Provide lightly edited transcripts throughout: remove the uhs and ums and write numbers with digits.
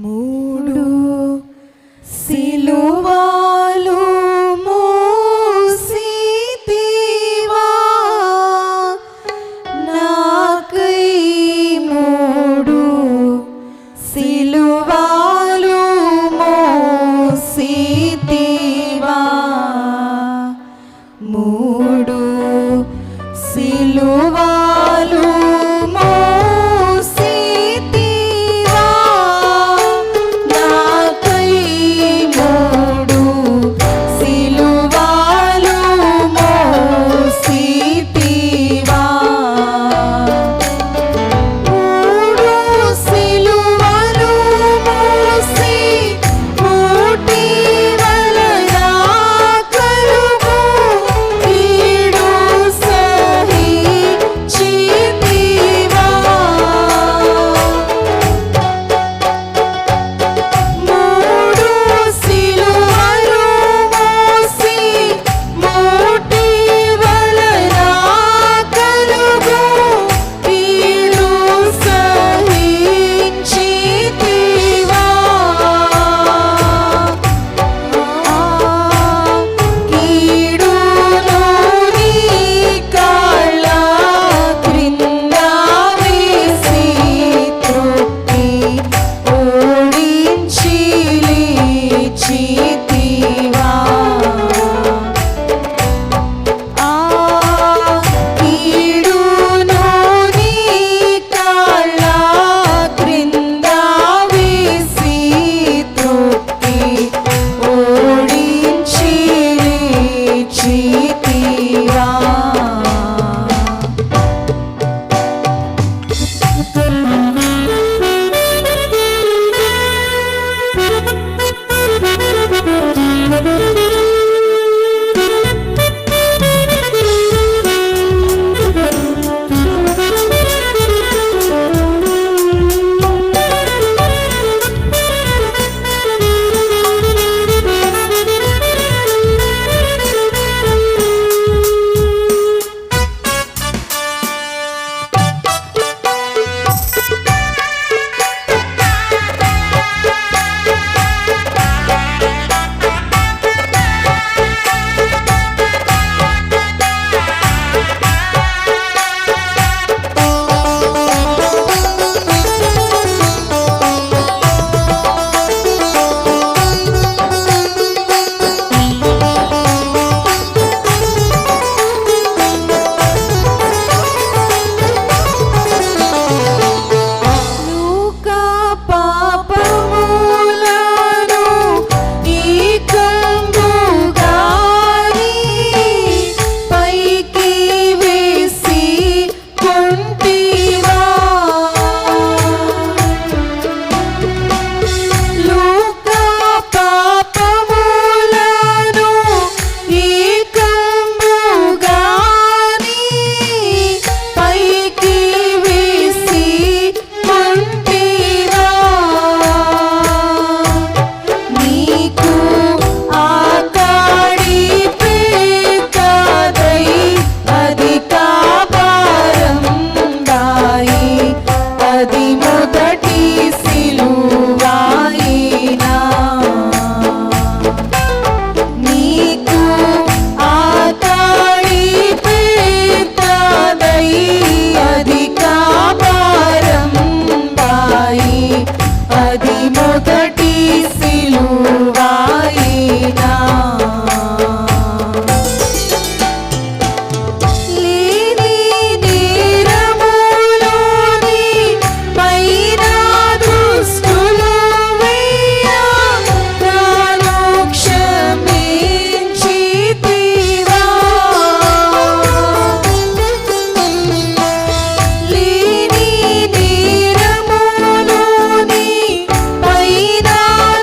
మూడు సిలువలు మోసితివా నాకై, మూడు సిలువలు మోసితివా, మూడు సిలువలు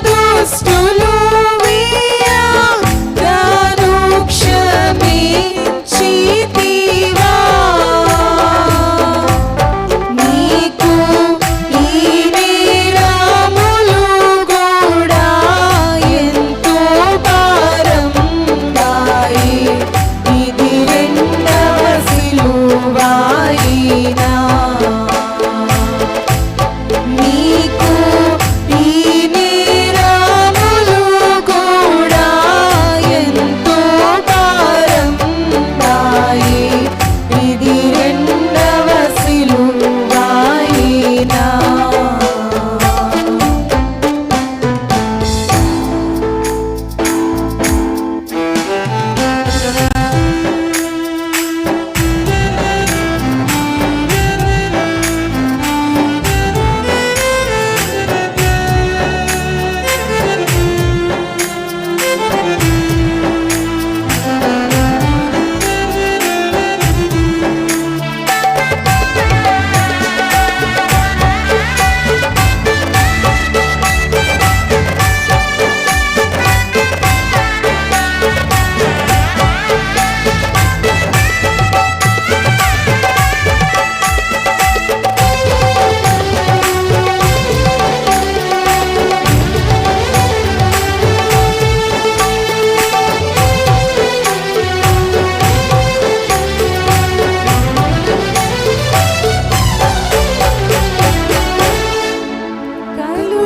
దుష్టులు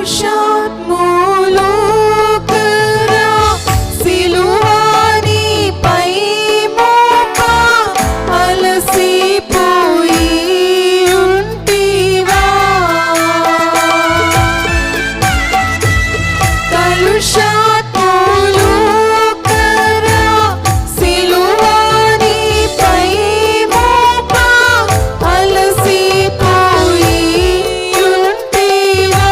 కలుషాత్ములు కరా సిలువాని పై మోప అలసిపోయి ఉంటివా కలుషాత్ములు కరా సిలువాని పై మోప అలసిపోయి ఉంటివా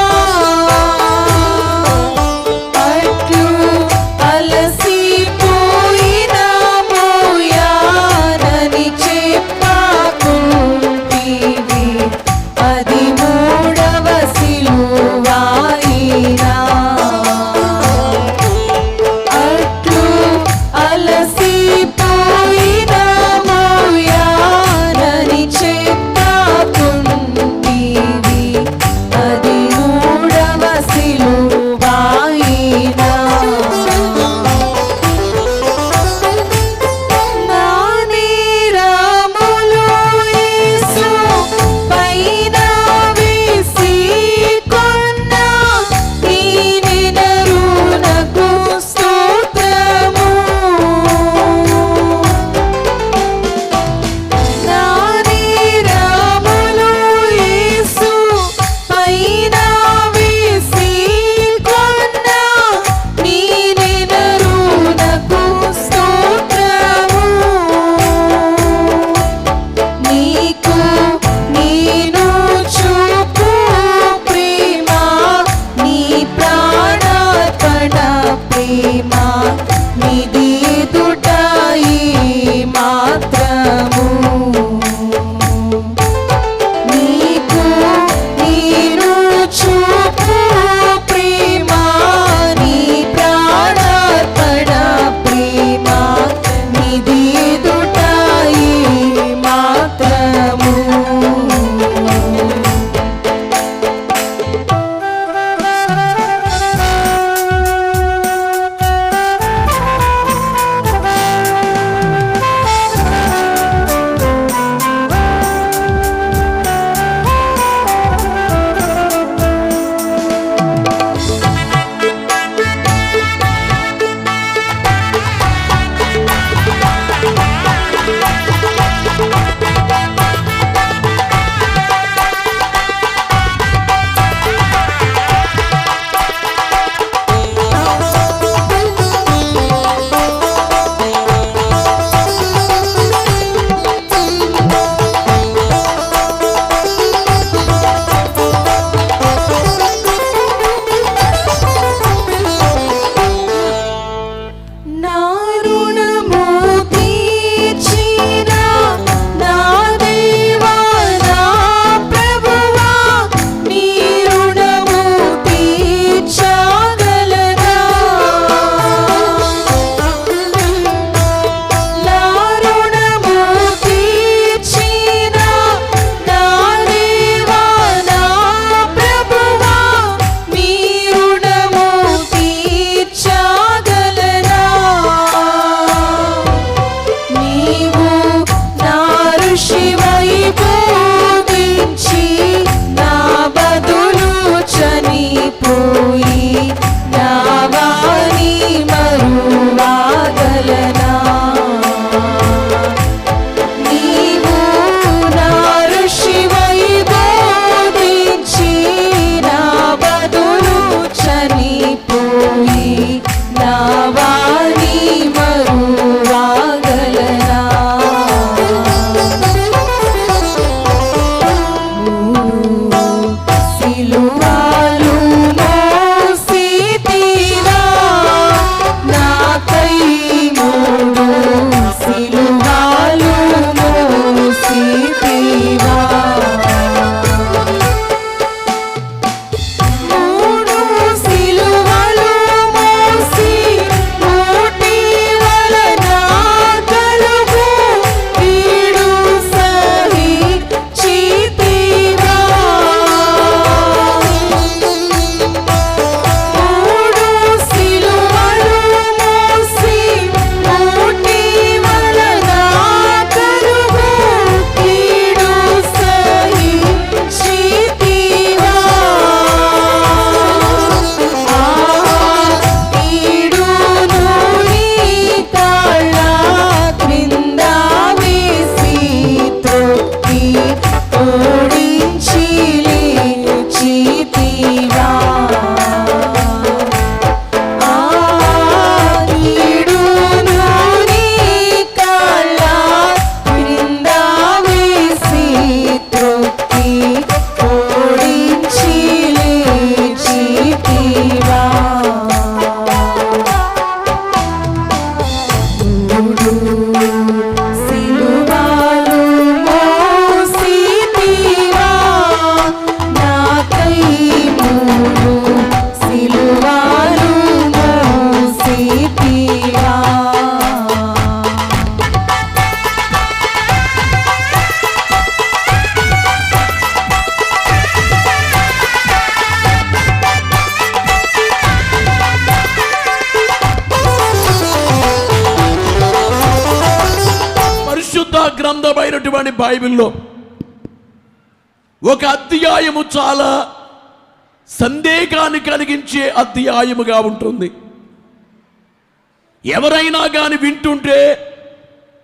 మోసితివా మూడు సిలువలు మోసితివా నాకై మూడు సిలువలు మోసితివా గ్రంథమైనటువంటి బైబిల్లో ఒక అధ్యాయము చాలా సందేహాన్ని కలిగించే అధ్యాయముగా ఉంటుంది. ఎవరైనా కానీ వింటుంటే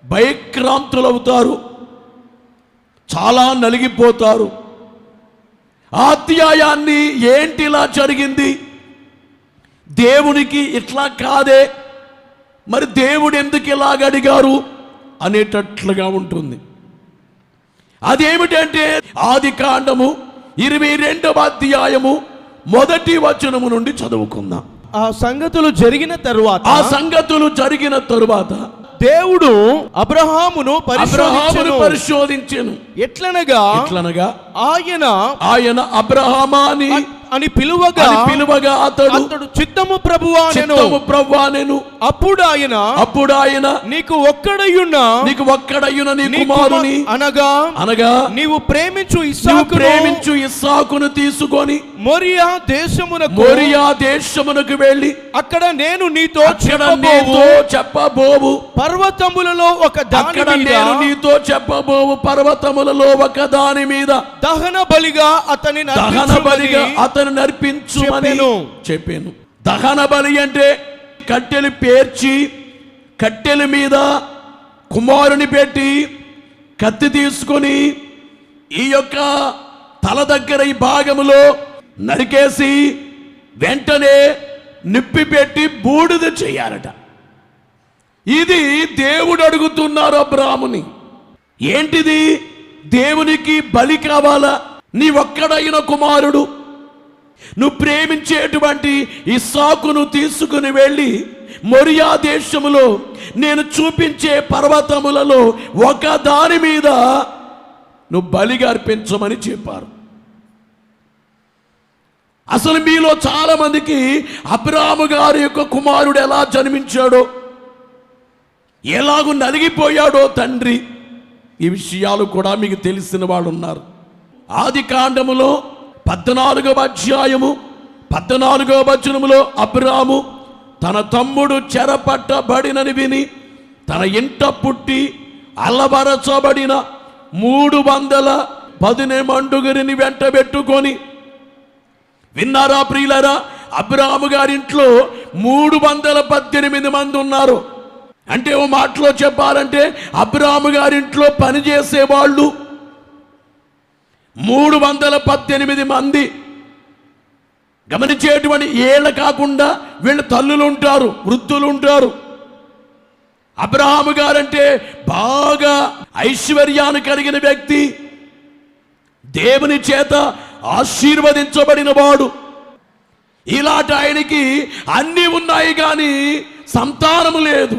భయక్రాంతులవుతారు, చాలా నలిగిపోతారు. ఆ అధ్యాయాన్ని ఏంటిలా జరిగింది, దేవునికి ఇట్లా కాదే, మరి దేవుడు ఎందుకు ఇలాగ అడిగారు అనేటట్లుగా ఉంటుంది. అదేమిటంటే ఆదికాండము 22వ అధ్యాయము 1వ వచనము నుండి చదువుకుందాం. ఆ సంగతులు జరిగిన తరువాత దేవుడు అబ్రహామును పరిశోధించెను. ఎట్లనగా ఆయన అబ్రహామా అని పిలువగా అతడు చిత్తము ప్రభువా నెను. అప్పుడు ఆయన నీకు ఒక్కడయ్యున్న నీ కుమారుని అనగా నీవు ప్రేమించు ఇస్సాకును తీసుకొని మోరియా దేశమునకు వెళ్ళి అక్కడ నేను నీతో చెప్పబోవు పర్వతములలో ఒక దాని మీద దహన బలిగా అతని నర్పించుమని చెప్పాను. దహన బలి అంటే కట్టెలు పేర్చి కట్టెల మీద కుమారుని పెట్టి కత్తి తీసుకొని ఈ యొక్క తల దగ్గర ఈ భాగములో నరికేసి వెంటనే నిప్పి పెట్టి బూడిద చేయాలట. ఇది దేవుడు అడుగుతున్నారు అబ్రాహాముని. ఏంటిది? దేవునికి బలి కావాలా? నీ ఒక్కడైన కుమారుడు, నువ్వు ప్రేమించేటువంటి ఇస్సాకును తీసుకుని వెళ్ళి మోరియా దేశములో నేను చూపించే పర్వతములలో ఒక దాని మీద నువ్వు బలిగా అర్పించమని చెప్పారు. అసలు మీలో చాలా మందికి అబ్రాహాము గారి యొక్క కుమారుడు ఎలా జన్మించాడో, ఎలాగూ నలిగిపోయాడో తండ్రి, ఈ విషయాలు కూడా మీకు తెలిసిన వాళ్ళు ఉన్నారు. ఆదికాండములో 14వ అధ్యాయము 14వ వచనములో అబ్రాహాము తన తమ్ముడు చెరపట్టబడినని విని తన ఇంట పుట్టి అల్లబరచబడిన 310 మండుగురిని వెంటబెట్టుకొని, విన్నారా ప్రియులారా? అబ్రాహాము గారింట్లో 318 మంది ఉన్నారు. అంటే ఓ మాటలో చెప్పాలంటే అబ్రాహాము గారింట్లో పనిచేసే వాళ్ళు 318 మంది. గమనించేటువంటి ఏళ్ళ కాకుండా వీళ్ళ తల్లులు ఉంటారు, వృద్ధులు ఉంటారు. అబ్రాహాము గారంటే బాగా ఐశ్వర్యాన్ని కలిగిన వ్యక్తి, దేవుని చేత ఆశీర్వదించబడిన వాడు. ఇలాంటి ఆయనకి అన్నీ ఉన్నాయి కానీ సంతానము లేదు.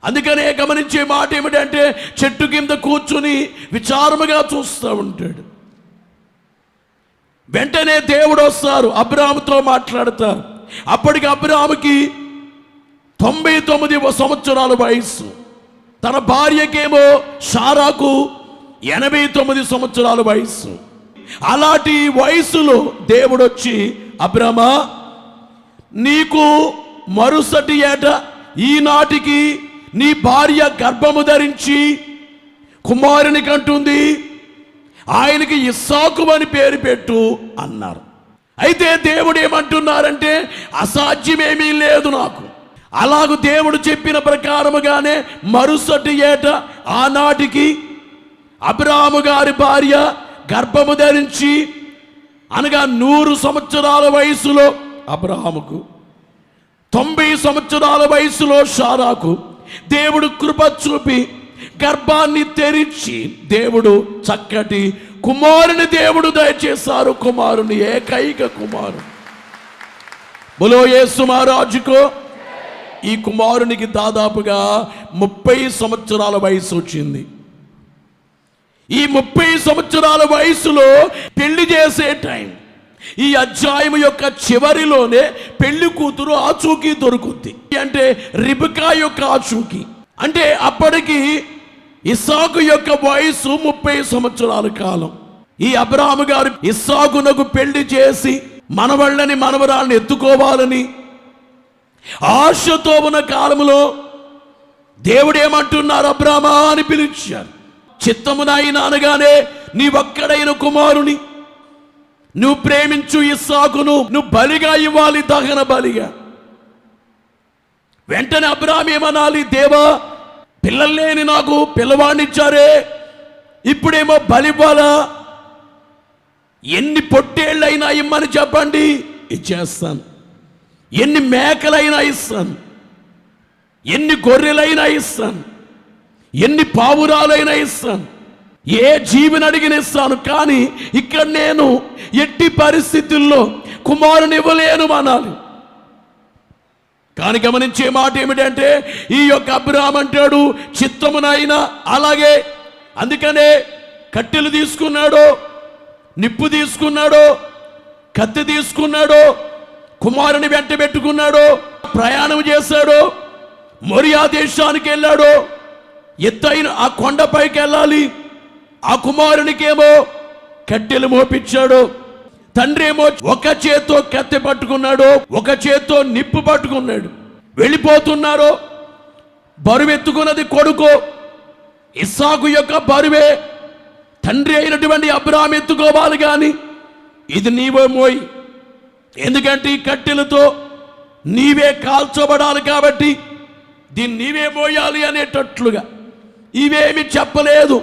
అందుకనే గమనించే మాట ఏమిటంటే చెట్టు కింద కూర్చుని విచారముగా చూస్తూ ఉంటాడు. వెంటనే దేవుడు వస్తారు, అబ్రాహాముతో మాట్లాడతారు. అప్పటికి అబ్రాహాముకి 99 సంవత్సరాల వయస్సు, తన భార్యకేమో శారాకు 89 సంవత్సరాల వయస్సు. అలాంటి వయసులో దేవుడు వచ్చి, అబ్రామా, నీకు మరుసటి ఏట ఈనాటికి నీ భార్య గర్భము ధరించి కుమారుని కంటుంది, ఆయనకి ఇస్సాకు అని పేరు పెట్టు అన్నారు. అయితే దేవుడు ఏమంటున్నారంటే అసాధ్యమేమీ లేదు నాకు. అలాగూ దేవుడు చెప్పిన ప్రకారముగానే మరుసటి ఏట ఆనాటికి అబ్రాహాము గారి భార్య గర్భము ధరించి, అనగా 100 సంవత్సరాల వయసులో అబ్రాహాముకు, 90 సంవత్సరాల వయసులో శారాకు దేవుడు కృప చూపి గర్భాన్ని తెరిచి దేవుడు చక్కటి కుమారుని దేవుడు దయచేశారు. కుమారుని, ఏకైక కుమారుడు. బోలో యేసు మహారాజుకో. ఈ కుమారునికి దాదాపుగా 30 సంవత్సరాల వయసు వచ్చింది. ఈ 30 సంవత్సరాల వయసులో పెళ్లి చేసే టైం. ఈ అధ్యాయం యొక్క చివరిలోనే పెళ్లి కూతురు ఆచూకీ దొరుకుద్ది. అంటే రిబకా యొక్క ఆచూకీ. అంటే అప్పటికి ఇస్సాకు యొక్క వయసు 30 సంవత్సరాల కాలం. ఈ అబ్రాహాము గారు ఇస్సాకునకు పెళ్లి చేసి మనవళ్ళని మనవరాలను ఎత్తుకోవాలని ఆశతో ఉన్న కాలంలో దేవుడు ఏమంటున్నారు, అబ్రామా అని పిలిచారు. చిత్తమునైనా అనగానే నీ ఒక్కడైన కుమారుని నువ్వు ప్రేమించు ఇస్సాకును నువ్వు బలిగా ఇవ్వాలి, దహన బలిగా. వెంటనే అబ్రాహాము ఏమనాలి, దేవా పిల్లలు లేని నాకు పిల్లవాడినిచ్చారే, ఇప్పుడేమో బలివ్వాలా? ఎన్ని పొట్టేళ్ళైనా ఇమ్మని చెప్పండి, ఇచ్చేస్తాను. ఎన్ని మేకలైనా ఇస్తాను, ఎన్ని గొర్రెలైనా ఇస్తాను, ఎన్ని పావురాలైనా ఇస్తాను, ఏ జీవిని అడిగిన ఇస్తాను. కానీ ఇక్కడ నేను ఎట్టి పరిస్థితుల్లో కుమారుని ఇవ్వలేను అనాలి. కానీ గమనించే మాట ఏమిటంటే ఈ యొక్క అబ్రాహాము అంటాడు, చిత్తమునైనా అలాగే. అందుకనే కట్టెలు తీసుకున్నాడు, నిప్పు తీసుకున్నాడు, కత్తి తీసుకున్నాడు, కుమారుని వెంట పెట్టుకున్నాడు, ప్రయాణం చేశాడు, మొరియా దేశానికి వెళ్ళాడు. ఎత్తైన ఆ కొండపైకి వెళ్ళాలి. ఆ కుమారునికేమో కట్టెలు మోపించాడు. తండ్రి ఏమో ఒక చేత్తో కత్తి పట్టుకున్నాడు, ఒక చేత్తో నిప్పు పట్టుకున్నాడు. వెళ్ళిపోతున్నారు. బరువెత్తుకున్నది కొడుకు ఇస్సాకు యొక్క బరువే. తండ్రి అయినటువంటి అబ్రాహాము ఎత్తుకోవాలి, కానీ ఇది నీవే మోయి, ఎందుకంటే ఈ కట్టెలతో నీవే కాల్చబడాలి కాబట్టి దీన్ని నీవే మోయాలి అనేటట్లుగా ఇవేమి చెప్పలేదు.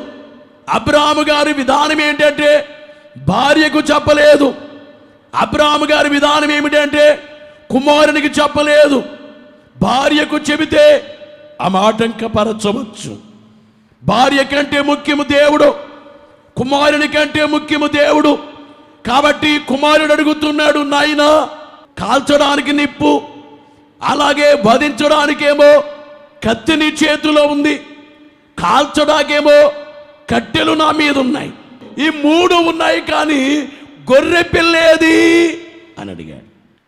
అబ్రాహాము గారి విధానం ఏంటంటే భార్యకు చెప్పలేదు. అబ్రాహాము గారి విధానం ఏమిటంటే కుమారునికి చెప్పలేదు. భార్యకు చెబితే ఆ ఆటంకపరచవచ్చు. భార్య కంటే ముఖ్యము దేవుడు, కుమారుని కంటే ముఖ్యము దేవుడు. కాబట్టి కుమారుడు అడుగుతున్నాడు, నాయనా కాల్చడానికి నిప్పు, అలాగే వధించడానికేమో కత్తి నీ చేతిలో ఉంది, కాల్చడానికేమో కట్టెలు నా మీద ఉన్నాయి. ఈ 3 ఉన్నాయి, కానీ గొర్రె పిల్లేది అని అడిగాడు.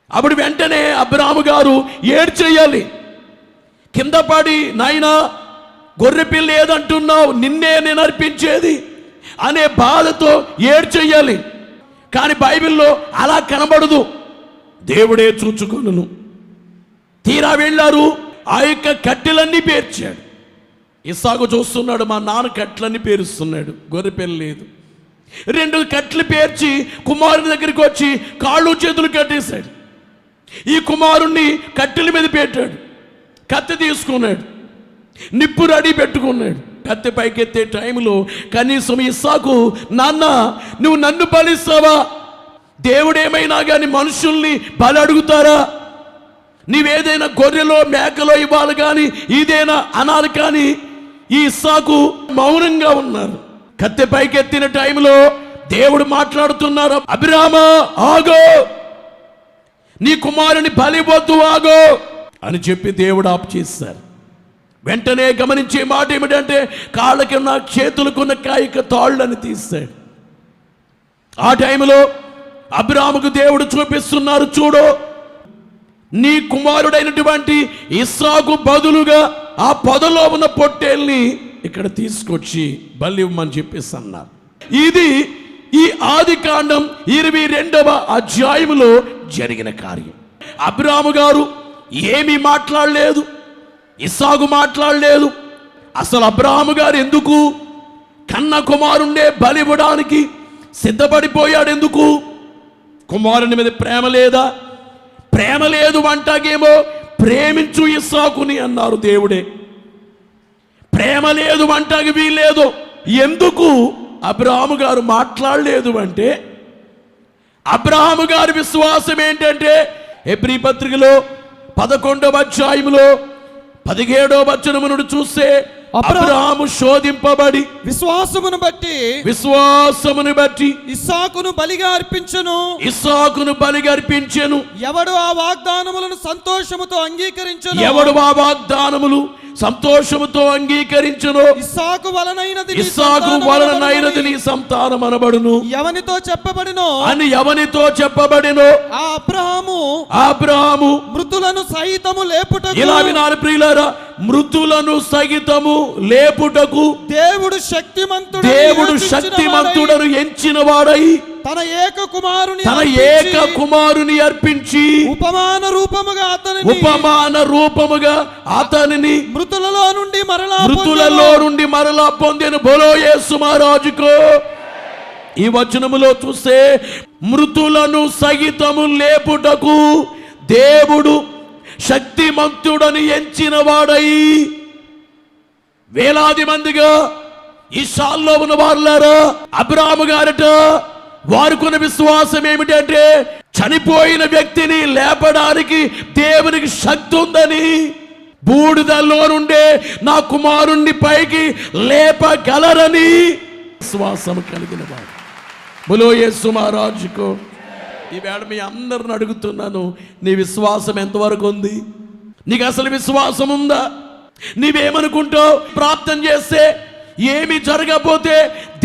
అప్పుడు వెంటనే అబ్రాహాము గారు ఏడ్చేయాలి. కింద పడి, నాయనా గొర్రె పిల్ల ఏదంటున్నావు, నిన్నే నేను అర్పించేది అనే బాధతో ఏడ్చేయాలి. కానీ బైబిల్లో అలా కనబడదు. దేవుడే చూచుకొనును. తీరా వెళ్ళారు, ఆ యొక్క కట్టెలన్నీ పేర్చాడు. ఇస్సాకు చూస్తున్నాడు, మా నాన్న కట్టెలన్నీ పేరుస్తున్నాడు, గొర్రె పిల్ల లేదు. 2 కట్టెలు పేర్చి కుమారుని దగ్గరికి వచ్చి కాళ్ళు చేతులు కట్టేశాడు. ఈ కుమారుణ్ణి కట్టెల మీద పెట్టాడు. కత్తి తీసుకున్నాడు, నిప్పు రెడీ పెట్టుకున్నాడు. కత్తి పైకెత్తే టైంలో కనీసం ఇస్సాకు, నాన్న నువ్వు నన్ను బలిస్తావా? దేవుడేమైనా కానీ మనుషుల్ని బలి అడుగుతారా? నీవేదైనా గొర్రెలో మేకలో ఇవ్వాలి, కానీ ఇదేనా అనాలి. కానీ ఈ ఇస్సాకు మౌనంగా ఉన్నారు. కత్తి పైకెత్తిన టైంలో దేవుడు మాట్లాడుతున్నారు, అబ్రామా ఆగో, నీ కుమారుని బలివద్దు, ఆగో అని చెప్పి దేవుడు ఆపు చేశారు. వెంటనే గమనించే మాట ఏమిటంటే కాళ్ళకి ఉన్న చేతులకున్న కాయిక తాళ్ళని తీశాడు. ఆ టైంలో అబ్రాహాముకు దేవుడు చూపిస్తున్నారు, చూడు నీ కుమారుడైనటువంటి ఇస్సాకు బదులుగా ఆ పొదలో ఉన్న పొట్టేల్ని ఇక్కడ తీసుకొచ్చి బలి ఇవ్వమని చెప్పేసి అన్నారు. ఇది ఈ ఆదికాండం 22వ అధ్యాయములో జరిగిన కార్యం. అబ్రాహాము గారు ఏమీ మాట్లాడలేదు, ఇస్సాకు మాట్లాడలేదు. అసలు అబ్రాహాము గారు ఎందుకు కన్న కుమారుణ్ణే బలి ఇవ్వడానికి సిద్ధపడిపోయాడు? ఎందుకు? కుమారుని మీద ప్రేమ లేదా? ప్రేమ లేదు అంటాకేమో ప్రేమించు ఇస్సాకుని అన్నారు దేవుడే. ప్రేమ లేదు అంటాకి వీల్లేదు. ఎందుకు అబ్రాహాము గారు మాట్లాడలేదు అంటే అబ్రాహాము గారి విశ్వాసం ఏంటంటే హెబ్రీ పత్రికలో 11వ అధ్యాయములో 17వ వచనము నుండి చూస్తే అబ్రహాము శోధింపబడి విశ్వాసమును బట్టి ఇస్సాకును బలిగా అర్పించెను. ఎవడు ఆ వాగ్దానములను సంతోషముతో అంగీకరించును ఇస్సాకు వలనైనది నీ సంతానం అనబడును. ఎవనితో చెప్పబడినో ఆ అబ్రహాము మృతులను సహితము లేపుటకు, ఇలా వినాలి ప్రియులారా, మృతులను సహితము లేపుటకు దేవుడు శక్తిమంతుడను ఎంచిన వాడై తన ఏక కుమారుని అర్పించి ఉపమాన రూపముగా అతనిని మృతులలో నుండి మరలా పొందెను. బోలో యేసు మహారాజుకో. ఈ వచనములో చూస్తే మృతులను సహితము లేపుటకు దేవుడు శక్తిమంతుడని ఎంచిన వాడై, వేలాది మందిగా ఈ షాల్లో ఉన్న వారులారా, అబ్రాహాము గారట వారుకున్న విశ్వాసం ఏమిటంటే చనిపోయిన వ్యక్తిని లేపడానికి దేవునికి శక్తి ఉందని, బూడిదల్లో నుండే నా కుమారుణ్ణి పైకి లేపగలరని విశ్వాసం కలిగిన వాడు. బోలో యేసు మహారాజుకో. ఈవేళ మీ అందరిని అడుగుతున్నాను, నీ విశ్వాసం ఎంతవరకు ఉంది? నీకు అసలు విశ్వాసం ఉందా? నీవేమనుకుంటావు? ప్రార్థన చేస్తే ఏమి జరగకపోతే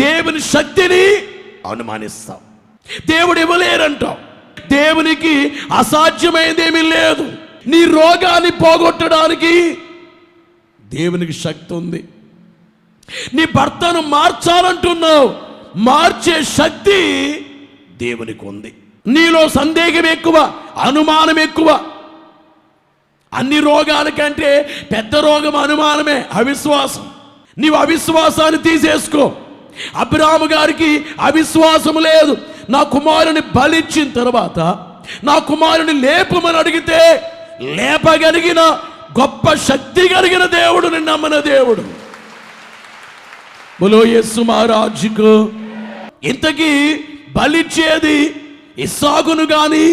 దేవుని శక్తిని అనుమానిస్తావు, దేవుడు ఇవ్వలేరంటావు. దేవునికి అసాధ్యమైనదేమీ లేదు. నీ రోగాన్ని పోగొట్టడానికి దేవునికి శక్తి ఉంది. నీ భర్తను మార్చాలంటున్నావు, మార్చే శక్తి దేవునికి ఉంది. నీలో సందేహం ఎక్కువ, అనుమానం ఎక్కువ. అన్ని రోగాల కంటే పెద్ద రోగం అనుమానమే, అవిశ్వాసం. నీవు అవిశ్వాసాన్ని తీసేసుకో. అబ్రాహాము గారికి అవిశ్వాసం లేదు. నా కుమారుని బలిచ్చిన తర్వాత నా కుమారుని లేపమని అడిగితే లేపగలిగిన గొప్ప శక్తి కలిగిన దేవుడు, నిన్ను నమ్మిన దేవుడు. బోలో యేసు మహారాజుకు. ఇంతకీ బలిచ్చేది ఇస్సాకును గాని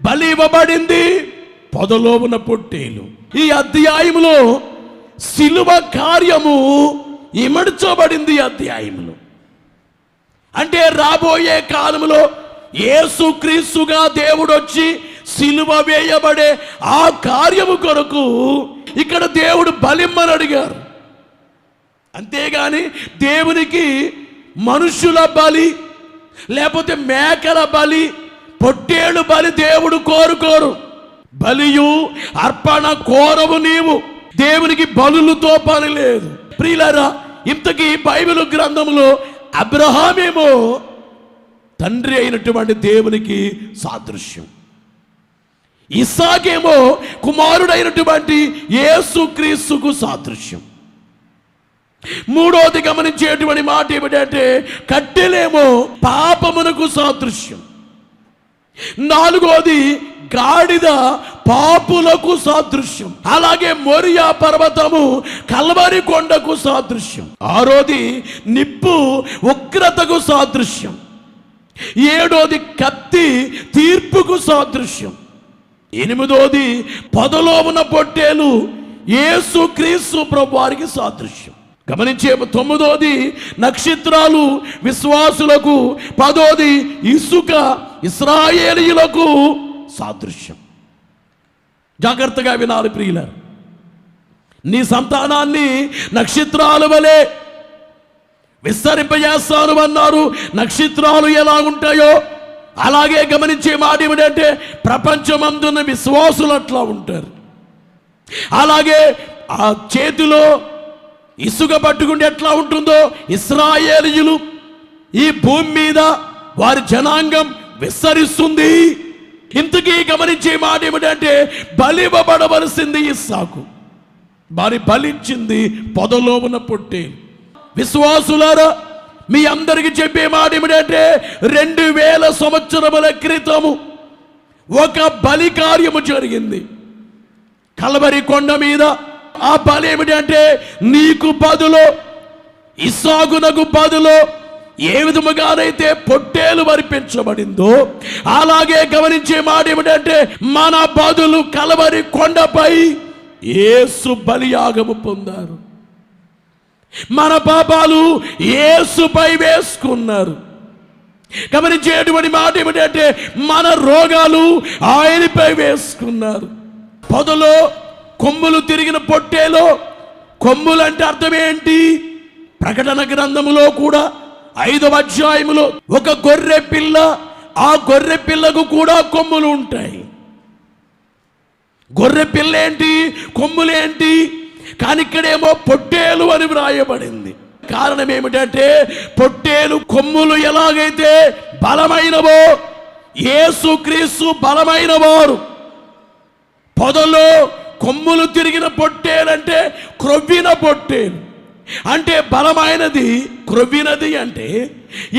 బలి ఇవ్వబడింది పొదలో ఉన్న పొట్టేలు. ఈ అధ్యాయములో సిలువ కార్యము ఇమడ్చబడింది. అధ్యాయములో అంటే రాబోయే కాలంలో యేసుక్రీస్తుగా దేవుడు వచ్చి సిలువ వేయబడే ఆ కార్యము కొరకు ఇక్కడ దేవుడు బలిమ్మని అడిగారు. అంతేగాని దేవునికి మనుషుల బలి లేకపోతే మేకల బలి, పొట్టేళ్ళు బలి దేవుడు కోరుకోరు. బలియు అర్పణ కోరవు నీవు. దేవునికి బలులతో పని లేదు. ప్రియులారా, ఇంతకీ బైబిల్ గ్రంథంలో అబ్రహామేమో తండ్రి అయినటువంటి దేవునికి సాదృశ్యం, ఇస్సాకేమో కుమారుడైనటువంటి యేసుక్రీస్తుకు సాదృశ్యం. మూడోది గమనించేటువంటి మాట ఏమిటంటే కట్టెలేమో పాపమునకు సాదృశ్యం. నాలుగోది గాడిద పాపులకు సాదృశ్యం. అలాగే మోరియా పర్వతము కల్వరి కొండకు సాదృశ్యం. ఆరోది నిప్పు ఉగ్రతకు సాదృశ్యం. ఏడోది కత్తి తీర్పుకు సాదృశ్యం. ఎనిమిదోది పొదలో ఉన్న పొట్టేలు యేసుక్రీస్తు ప్రభువారికి సాదృశ్యం. గమనించే తొమ్మిదోది నక్షత్రాలు విశ్వాసులకు, పదోది ఇసుక ఇశ్రాయేలీయులకు సాదృశ్యం. జాగ్రత్తగా వినాలి ప్రియులారా. నీ సంతానాన్ని నక్షత్రాల వలె విస్తరింపజేస్తాను అన్నారు. నక్షత్రాలు ఎలా ఉంటాయో అలాగే గమనించే మాట ఏమిటంటే ప్రపంచమందున్న విశ్వాసులు అట్లా ఉంటారు. అలాగే ఆ చేతిలో ఇసుక పట్టుకుంటే ఎట్లా ఉంటుందో ఇశ్రాయేలీయులు ఈ భూమి మీద వారి జనాంగం విస్తరిస్తుంది. ఇంతకీ గమనించే మాట ఏమిటంటే బలివ్వబడవలసింది ఇస్సాకు, వారి బలిచ్చింది పొదలో ఉన్న పొట్టేలు. విశ్వాసులారా, మీ అందరికి చెప్పే మాట ఏమిటంటే 2000 సంవత్సరముల క్రితము ఒక బలి కార్యము జరిగింది కల్వరి కొండ మీద. ఆ బలి ఏమిటంటే నీకు బదులు, ఇస్సాకునకు బదులు ఏ విధముగానైతే పొట్టేలు అర్పించబడిందో అలాగే గమనించే మాట ఏమిటంటే మన బదులు కల్వరి కొండపై యేసు బలియాగము పొందారు. మన పాపాలు యేసుపై వేసుకున్నారు. గమనించేటువంటి మాట ఏమిటంటే మన రోగాలు ఆయనపై వేసుకున్నారు. పొదలో కొమ్ములు తిరిగిన పొట్టేలో కొమ్ములు అంటే అర్థం ఏంటి? ప్రకటన గ్రంథములో కూడా 5వ అధ్యాయములో ఒక గొర్రె పిల్ల, ఆ గొర్రె పిల్లకు కూడా కొమ్ములు ఉంటాయి. గొర్రె పిల్ల ఏంటి, కొమ్ములేంటి? కానీ ఇక్కడేమో పొట్టేలు అని వ్రాయబడింది. కారణం ఏమిటంటే పొట్టేలు కొమ్ములు ఎలాగైతే బలమైనవో యేసుక్రీస్తు బలమైన వారు. పొదలో కొమ్ములు తిరిగిన పొట్టేలంటే క్రొవ్విన పొట్టేలు అంటే బలమైనది, క్రొవ్వినది అంటే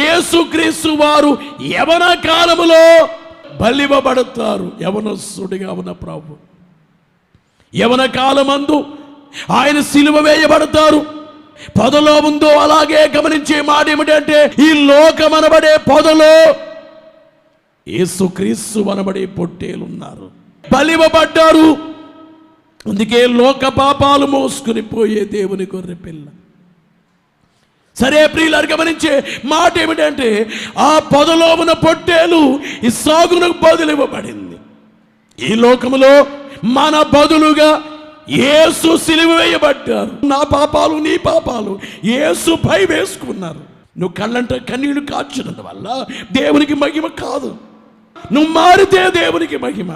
యేసుక్రీస్తు వారు యవన కాలములో బలివ్వబడతారు. యవనస్తుడిగా ఉన్న ప్రభు యవన కాలమందు ఆయన సిలువ వేయబడతారు. పొదలో ఉందో అలాగే గమనించే మాట ఏమిటంటే ఈ లోకమనబడే పొదలో యేసుక్రీస్తు అనబడే పొట్టేలున్నారు, బలివ్వబడ్డారు. అందుకే లోక పాపాలు మోసుకుని పోయే దేవుని గొర్రె పిల్ల. సరే ప్రియులారు, గమనించే మాట ఏమిటంటే ఆ పొదలో ఉన్న పొట్టేలు ఇస్సాకునకు బదులివ్వబడింది. ఈ లోకములో మన బదులుగా యేసు సిలువ వేయబడ్డారు. నా పాపాలు నీ పాపాలు యేసుపై వేసుకున్నారు. నువ్వు కళ్ళంట కన్నీళ్లు కార్చినందు వల్ల దేవునికి మహిమ కాదు, నువ్వు మారితే దేవునికి మహిమ.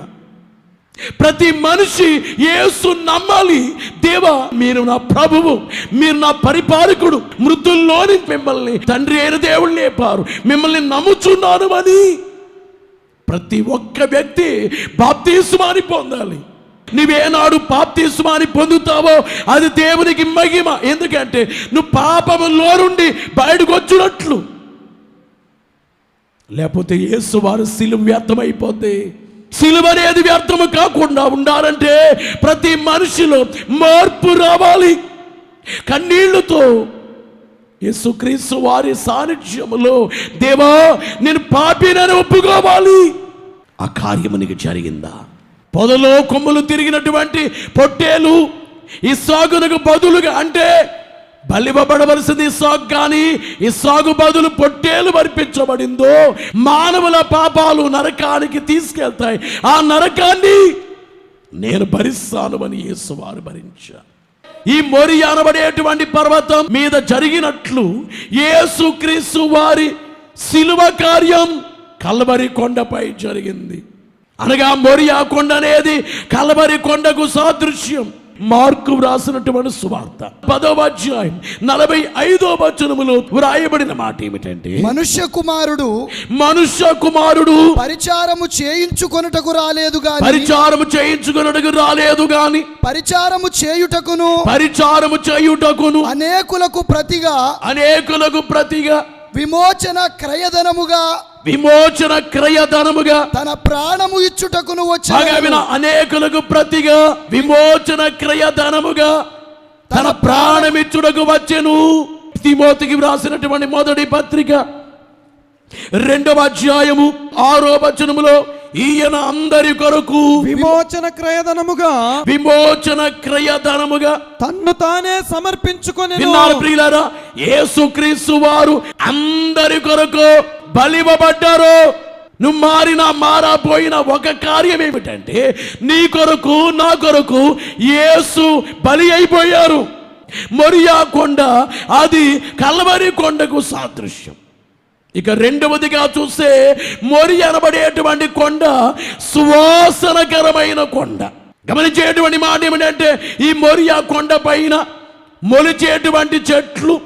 ప్రతి మనిషి యేసు నమ్మాలి. దేవా, మీరు నా ప్రభువు, మీరు నా పరిపాలకుడు, మృతుల్లోని మిమ్మల్ని తండ్రి అయిన దేవుడు లేపారు, మిమ్మల్ని నమ్ముచున్నాను అని ప్రతి ఒక్క వ్యక్తి బాప్తిస్మాని పొందాలి. నువ్వేనాడు బాప్తిస్మాని పొందుతావో అది దేవునికి మహిమ. ఎందుకంటే నువ్వు పాపములో నుండి బయటకు వచ్చినట్లు. లేకపోతే యేసు వారు సిలువ వ్యర్థమైపోతే, సిలువ అనేది వ్యర్థము కాకుండా ఉండాలంటే ప్రతి మనిషిలో మార్పు రావాలి. కన్నీళ్లతో యేసుక్రీస్తు వారి సాన్నిధ్యములో దేవా నేను పాపినని ఒప్పుకోవాలి. ఆ కార్యము నీకు జరిగిందా? పొదలో కొమ్ములు తిరిగినటువంటి పొట్టేలు ఇస్సాకునకు బదులుగా, అంటే బలివ్వబడవలసింది ఇస్సాకు, కానీ ఇస్సాకు బదులు పొట్టేలు అర్పించబడిందో మానవుల పాపాలు నరకానికి తీసుకెళ్తాయి. ఆ నరకాన్ని నేను భరిస్తాను అని యేసువారు భరించారు. ఈ మోరియా అనబడేటువంటి పర్వతం మీద జరిగినట్లు యేసుక్రీస్తు వారి సిలువ కార్యం కల్వరి కొండపై జరిగింది. అనగా మోరియా కొండ అనేది కల్వరి కొండకు సాదృశ్యం. మార్కు వ్రాసినటువంటి సువార్త 10వ అధ్యాయం 45వ వచనములో వ్రాయబడిన మాట ఏమిటంటే మనుష్య కుమారుడు పరిచారము చేయించుకొనుటకు రాలేదు గాని పరిచారము చేయుటకును అనేకులకు ప్రతిగా విమోచన క్రయధనముగా తన ప్రాణము ఇచ్చుటకును వచ్చాడు. అనేకులకు ప్రతిగా విమోచన క్రయధనముగా తన ప్రాణమిచ్చుటకు వచ్చెను. తిమోతికి వ్రాసినటువంటి మొదటి పత్రిక 2వ అధ్యాయము 6వ వచనములో ఈయన అందరి కొరకు విమోచన క్రయధనముగా తన్ను తానే సమర్పించుకొని. ప్రియులారా, యేసుక్రీస్తు వారు అందరి కొరకు బలివ్వబడ్డారు. నువ్వు మారాపోయిన ఒక కార్యం ఏమిటంటే నీ కొరకు నా కొరకు యేసు బలి అయిపోయారు. మోరియా కొండ అది కల్వరి కొండకు సాదృశ్యం. ఇక రెండవదిగా చూస్తే మోరియా అనబడేటువంటి కొండ సువాసనకరమైన కొండ. గమనించేటువంటి మాట ఏమిటంటే ఈ మోరియా కొండ పైన మొలిచేటువంటి చెట్లు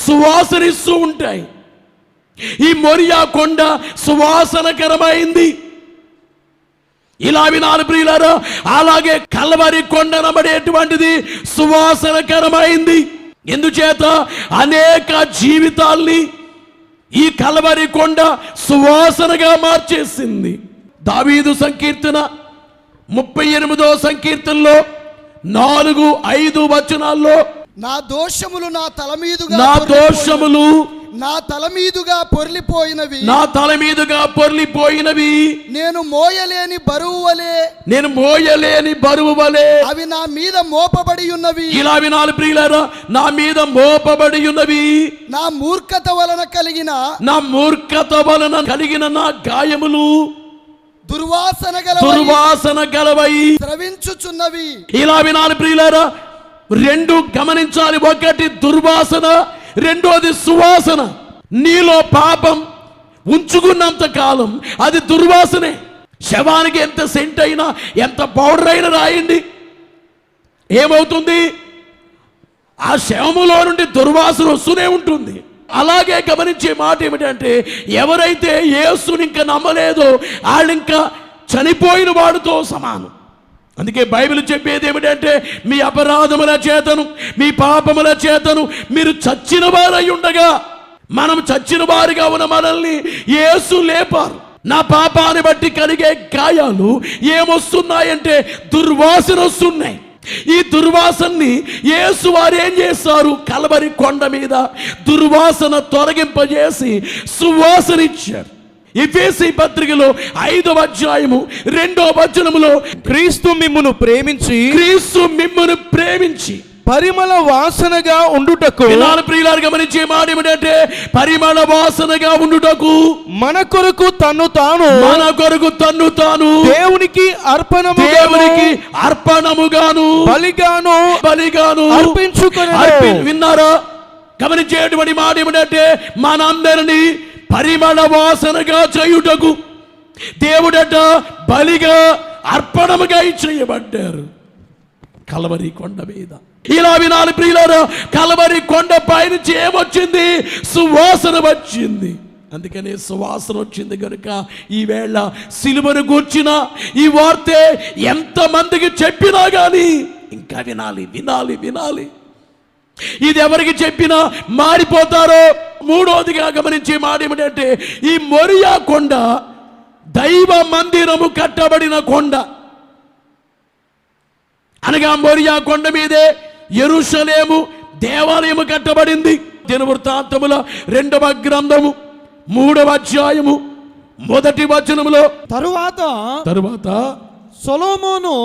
సువాసనిస్తూ ఉంటాయి. ఈ మోరియా కొండ సువాసనకరమైంది. ఇలా వినాలి ప్రియులారా, అలాగే కల్వరి కొండ అనబడేటువంటిది సువాసనకరమైంది. ఎందుచేత అనేక జీవితాల్ని ఈ కల్వరి కొండ సువాసనగా మార్చేసింది. దావీదు సంకీర్తన 38వ సంకీర్తనలో 4-5 వచనాల్లో నా దోషములు నా తల మీదుగా పొర్లిపోయినవి, నా తల మీదుగా పొర్లిపోయినవి, నేను మోయలేని బరువు వలె, నేను మోయలేని బరువు వలె అవి నా మీద మోపబడి ఉన్నవి. ఇలా వినాలి ప్రియులారా, నా మీద మోపబడి ఉన్నవి. నా మూర్ఖత వలన కలిగిన నా గాయములు దుర్వాసన గలవై స్రవించుచున్నవి. ఇలా వినాలి ప్రియులారా, రెండు గమనించాలి. ఒకటి దుర్వాసన, రెండోది సువాసన. నీలో పాపం ఉంచుకున్నంత కాలం అది దుర్వాసనే. శవానికి ఎంత సెంట్ అయినా, ఎంత పౌడర్ అయినా రాయండి, ఏమవుతుంది? ఆ శవములో నుండి దుర్వాసన వస్తూనే ఉంటుంది. అలాగే గమనించే మాట ఏమిటంటే, ఎవరైతే యేసుని ఇంకా నమ్మలేదో వాళ్ళు ఇంకా చనిపోయిన వాడితో సమానం. అందుకే బైబిల్ చెప్పేది ఏమిటంటే, మీ అపరాధముల చేతను, మీ పాపముల చేతను మీరు చచ్చిన వారై ఉండగా, మనం చచ్చిన వారిగా ఉన్న మనల్ని యేసు లేపారు. నా పాపాన్ని బట్టి కలిగే గాయాలు ఏమొస్తున్నాయంటే దుర్వాసన వస్తున్నాయి. ఈ దుర్వాసనని యేసు వారు ఏం చేస్తారు? కల్వరి కొండ మీద దుర్వాసన తొలగింపజేసి సువాసన ఇచ్చారు. ఎఫెసీ పత్రికలో 5వ అధ్యాయము 2వ వచనములో, క్రీస్తు మిమ్మును ప్రేమించి పరిమళ వాసనగా ఉండుటకు, ప్రియులారు గమనించే మాట ఏమిటంటే, పరిమళ వాసనగా ఉండుటకు మన కొరకు తన్ను తాను దేవునికి అర్పణముగాను బలిగాను అర్పించుకొనెను. విన్నారా? గమనించేటువంటి మాట ఏమిటంటే, మనందరినీ పరిమళ వాసనగా చేయుటకు దేవుడట బలిగా అర్పణముగా చేయబడ్డారు కల్వరి కొండ మీద. ఇలా వినాలి ప్రియులారా, కల్వరి కొండ పైనుంచి ఏమొచ్చింది? సువాసన వచ్చింది. అందుకనే సువాసన వచ్చింది కనుక ఈవేళ సిలువను గూర్చిన ఈ వార్తే ఎంతమందికి చెప్పినా కానీ ఇంకా వినాలి. ఇది ఎవరికి చెప్పినా మారిపోతారో. మూడోదిగా గమనించే మాట ఏమిటంటే, ఈ మొరియా కొండ దైవ మందిరము కట్టబడిన కొండ. అనగా మొరియా కొండ మీదే యెరూషలేము దేవాలయము కట్టబడింది. దినవృత్తాంతముల 2వ గ్రంథము 3వ అధ్యాయము 1వ వచనములో, తరువాత సొలొమోను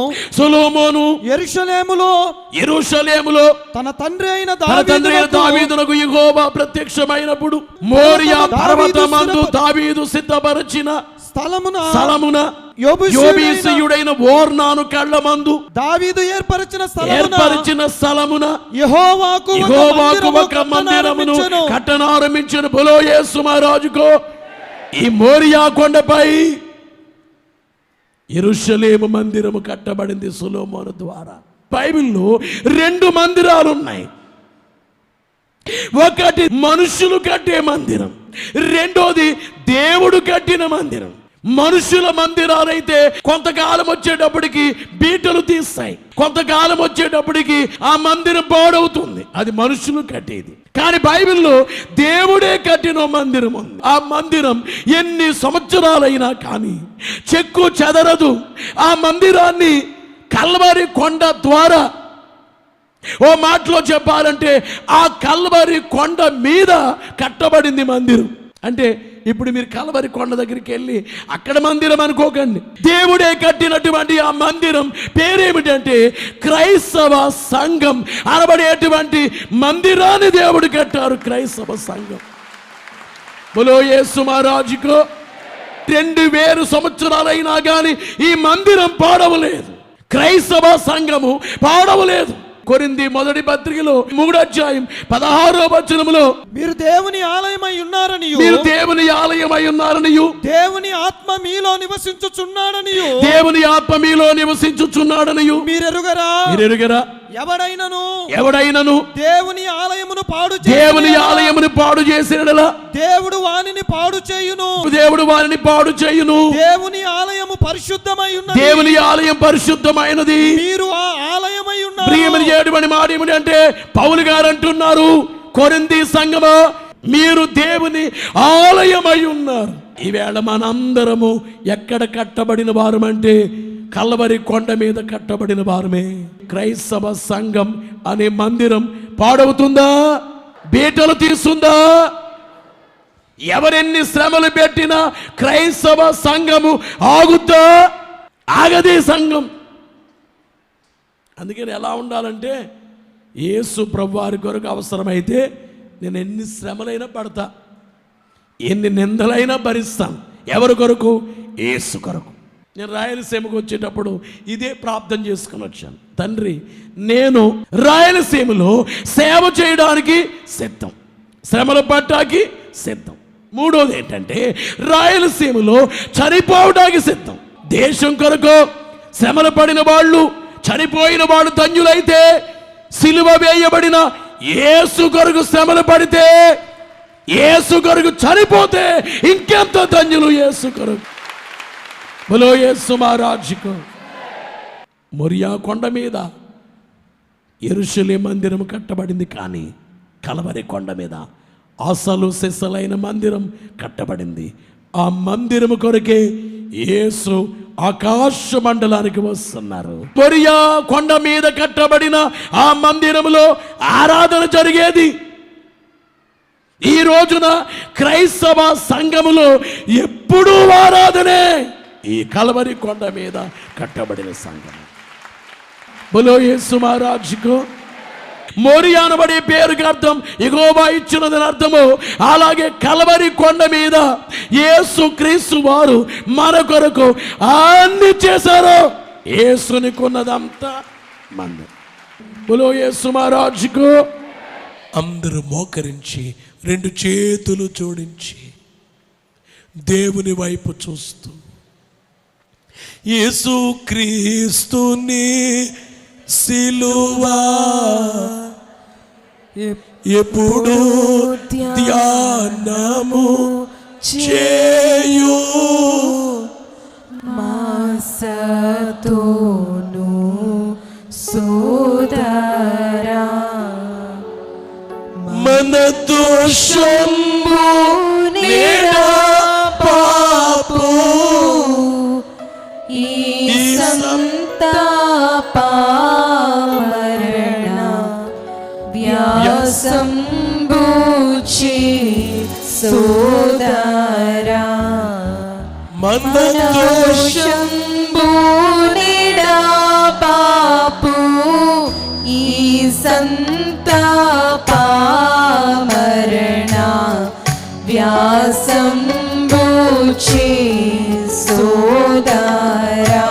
యెరూషలేములో తన తండ్రి అయిన దావీదునకు యెహోవా ప్రత్యక్షమైనప్పుడు మోరియా పర్వతమందు దావీదు సిద్ధపరచిన స్థలమున యోబీసీయుడైన ఓర్నాను కళ్ళమందు దావీదు ఏర్పరిచిన స్థలమున యెహోవాకు ఒక మందిరమును కట్టనారంభించిన. బలో యేసు మహారాజుకో. ఈ మోరియా కొండపై యెరూషలేము మందిరము కట్టబడింది సొలొమోను ద్వారా. బైబిల్లో 2 మందిరాలు ఉన్నాయి. ఒకటి మనుషులు కట్టే మందిరం, రెండోది దేవుడు కట్టిన మందిరం. మనుషుల మందిరాలైతే కొంతకాలం వచ్చేటప్పటికి బీటలు తీస్తాయి, కొంతకాలం వచ్చేటప్పటికి ఆ మందిరం పాడవుతుంది. అది మనుషులు కట్టేది. కానీ బైబిల్లో దేవుడే కట్టిన మందిరం ఉంది. ఆ మందిరం ఎన్ని సంవత్సరాలైనా కానీ చెక్కు చెదరదు. ఆ మందిరాన్ని కల్వరి కొండ ద్వారా, ఓ మాటలో చెప్పాలంటే ఆ కల్వరి కొండ మీద కట్టబడింది మందిరం. అంటే ఇప్పుడు మీరు కల్వరి కొండ దగ్గరికి వెళ్ళి అక్కడ మందిరం అనుకోకండి. దేవుడే కట్టినటువంటి ఆ మందిరం పేరేమిటంటే క్రైస్తవ సంఘం అనబడేటువంటి మందిరాన్ని దేవుడు కట్టారు. క్రైస్తవ సంఘం. బలో యేసు మహారాజుకో. 2000 సంవత్సరాలైనా కానీ ఈ మందిరం పాడవలేదు. క్రైస్తవ సంఘము పాడవలేదు. కొరింథీ మొదటి పత్రికలో 3వ అధ్యాయం 16వ వచనములో, మీరు దేవుని ఆలయమై ఉన్నారనియు దేవుని ఆత్మ మీలో నివసించుచున్నాడనియు మీరెరుగరా? ఎవడైనను దేవుని ఆలయమును పాడు చేసినడలా దేవుడు వానిని పాడు చేయును. దేవుని ఆలయము పరిశుద్ధమైనది, మీరు ఆ ఆలయమై ఉన్నారు. ప్రియమైన మాట ఏమిటంటే, పౌలు గారు అంటున్నారు, కొరింథీ సంఘమా, మీరు దేవుని ఆలయమై ఉన్నారు. ఈవేళ మనందరము ఎక్కడ కట్టబడిన వారమంటే కల్వరి కొండ మీద కట్టబడిన వారమే. క్రైస్తవ సంఘం అనే మందిరం పాడవుతుందా? బీటలు తీస్తుందా? ఎవరెన్ని శ్రమలు పెట్టినా క్రైస్తవ సంఘము ఆగుతా? ఆగది సంఘం. అందుకని ఎలా ఉండాలంటే, యేసు ప్రభువారి కొరకు అవసరమైతే నేను ఎన్ని శ్రమలైనా పడతా, ఎన్ని నిందలైనా భరిస్తాను. ఎవరి కొరకు? యేసు కొరకు. నేను రాయలసీమకు వచ్చేటప్పుడు ఇదే ప్రార్థన చేసుకుని వచ్చాను. తండ్రి, నేను రాయలసీమలో సేవ చేయడానికి సిద్ధం, శ్రమలు పట్టాకి సిద్ధం. మూడోది ఏంటంటే, రాయలసీమలో చనిపోవడానికి సిద్ధం. దేశం కొరకు శ్రమలు పడిన వాళ్ళు, చనిపోయిన వాళ్ళు ధన్యులైతే, సిలువ వేయబడిన యేసు కొరకు శ్రమలు పడితే, యేసు కొరకు చనిపోతే ఇంకెంత ధన్యులు. యేసు కొరకు. బలో యేసు మహారాజుకు. మొరియా కొండ మీద యెరూషలేము మందిరం కట్టబడింది, కానీ కలవరి కొండ మీద అసలు సిసలైన మందిరం కట్టబడింది. ఆ మందిరము కొరకే యేసు ఆకాశ మండలానికి వస్తున్నారు. మొరియా కొండ మీద కట్టబడిన ఆ మందిరములో ఆరాధన జరిగేది. ఈ రోజున క్రైస్తవ సంఘములో ఎప్పుడూ ఆరాధనే. ఈ కలవరి కొండ మీద కట్టబడిన సంఘం. బలో యేసు మహారాజుకు. మోరియా అనబడే పేరుకి అర్థం యెహోవా ఇచ్చినదని అర్థము. అలాగే కలవరి కొండ మీద యేసు క్రీస్తు వారు మన కొరకు అన్ని చేశారు. యేసుని కొన్నదంతా మంది. బలో యేసు మహారాజుకు. అందరూ మోకరించి 2 చేతులు జోడించి దేవుని వైపు చూస్తూ, యేసు క్రీస్తుని సిలువా ఎప్పుడు ధ్యానము చేయు, మాసతోను సోదరా మన దోషము నేడా పాపు ఈ సంతాపమరణ వ్యాసంబుచి సోదరా మన దోషంబునిడా పాపు ఈ సంతాపమరణ వ్యాసంబుచి సోదరా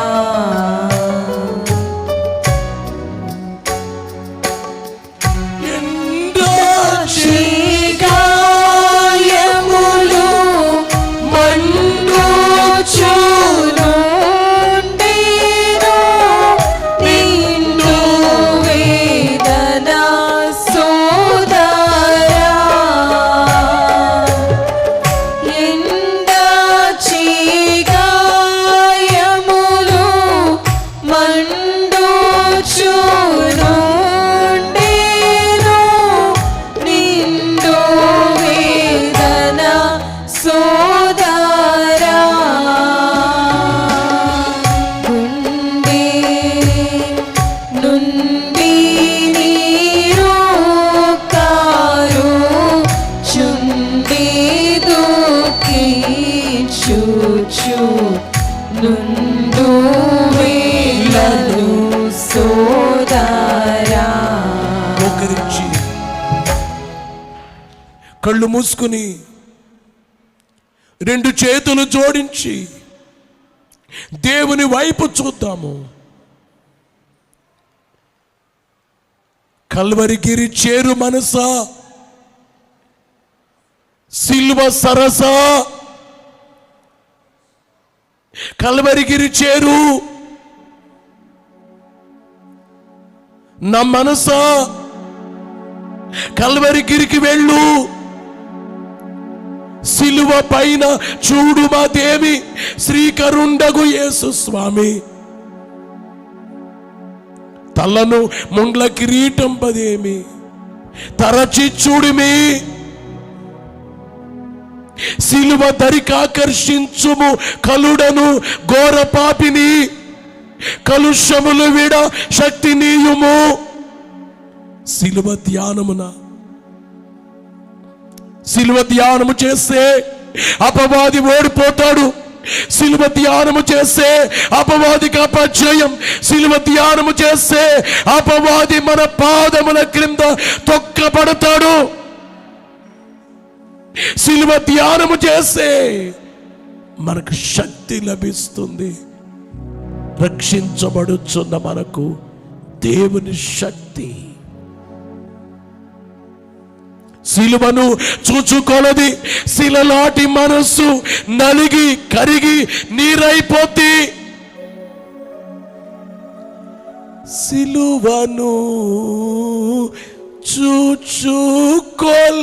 గాయములు మండుచునుండెను, నిండు వేదన సోదరా. ఎండచి గాయములు మండుచునుండెను, నిండు వేదన సోదరా. గుండె నుండి నీరు కారు చుండి దుఃఖించుచు నుండు వేళలు సోదరా. మోకరించి కళ్ళు మూసుకుని 2 చేతులు జోడించి దేవుని వైపు చూద్దాము. కల్వరిగిరి చేరు మనసా, సిల్వ సరసా, కల్వరిగిరి చేరు నా మనసా, కల్వరిగిరికి వెళ్ళు. సిలువ పైన చూడు మా దేవి శ్రీకరుండగు యేసు స్వామి. తలను ముండ్ల కిరీటం పదేమి తరచి చూడిమి. సిలువ దరికాకర్షించుము కలుడను ఘోర పాపిని, కలుషములు విడ శక్తి నీయుము. సిలువ ధ్యానమున సిలువ ధ్యానము చేస్తే అపవాది ఓడిపోతాడు. సిలువ ధ్యానము చేస్తే అపవాదికి అపజయం. సిలువ ధ్యానము చేస్తే అపవాది మన పాదముల క్రింద తొక్కబడతాడు. సిలువ ధ్యానము చేస్తే మనకు శక్తి లభిస్తుంది. రక్షించబడుచున్న మనకు దేవుని శక్తి. సిలువను చూచుకొలది శిలలాటి మనస్సు నలిగి కరిగి నీరైపోతి. సిలువను చూచుకొలది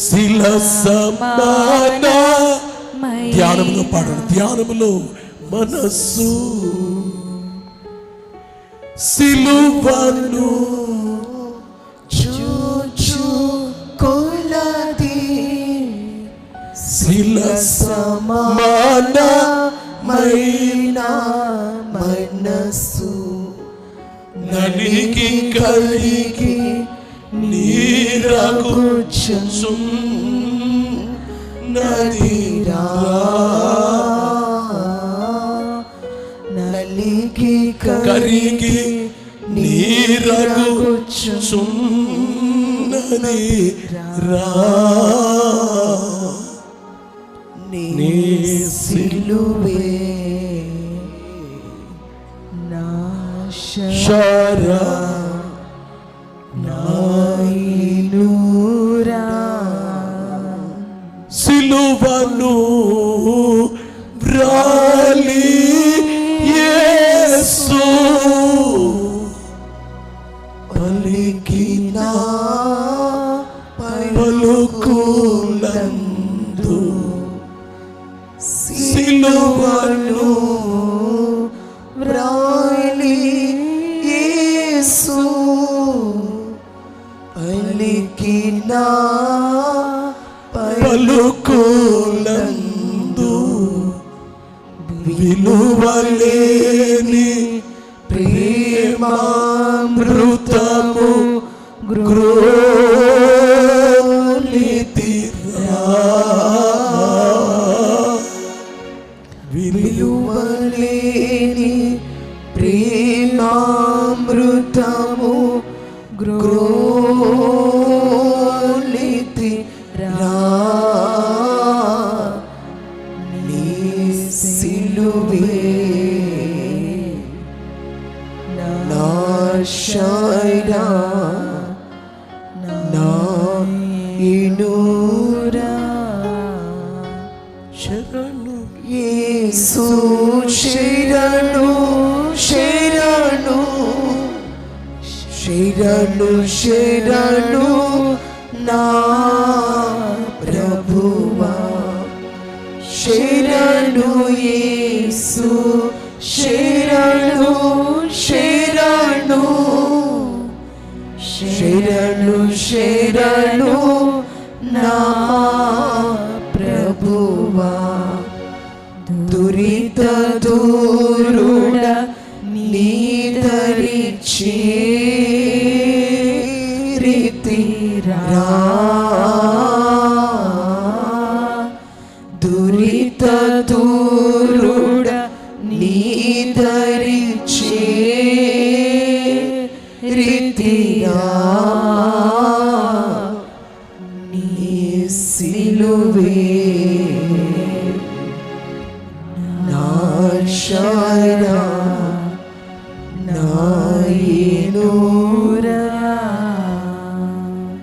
శిల సమాన. ధ్యానములో పాడండి. ధ్యానములో మనస్సు సిలువను చూచుకొలది శిల సమానమైన మనస్సు నలిగి కలిగి నీరగుచున్నదిరా. నలిగి కరిగి నీరగుచున్నదిరా. నీ సిలువే నా శరా నాయనురా. సిలువను వ్రాలి యేసు పలికిన పలుకులందు సిలువను వ్రాలి యేసు పలికిన పలుకులందు విలువలేని ప్రేమామృతము గ్రోలితిరా. విలువలేని ప్రేమామృతము గ్రోలితిరా. నీ సిలువే నా శైరా నాయనురా. శరణు యేసు శరణు శరణు శరణు శరణు నా ప్రభువా. శరణు యేసు శరణు శరణు శరణు శరణు నా ప్రభువా. దురిత దూరుడ నీదరి చేరితిరా. దురిత దూరుడ నీదరి చేరితిరా. నీ సిలువే నా శైరా నాయనురా.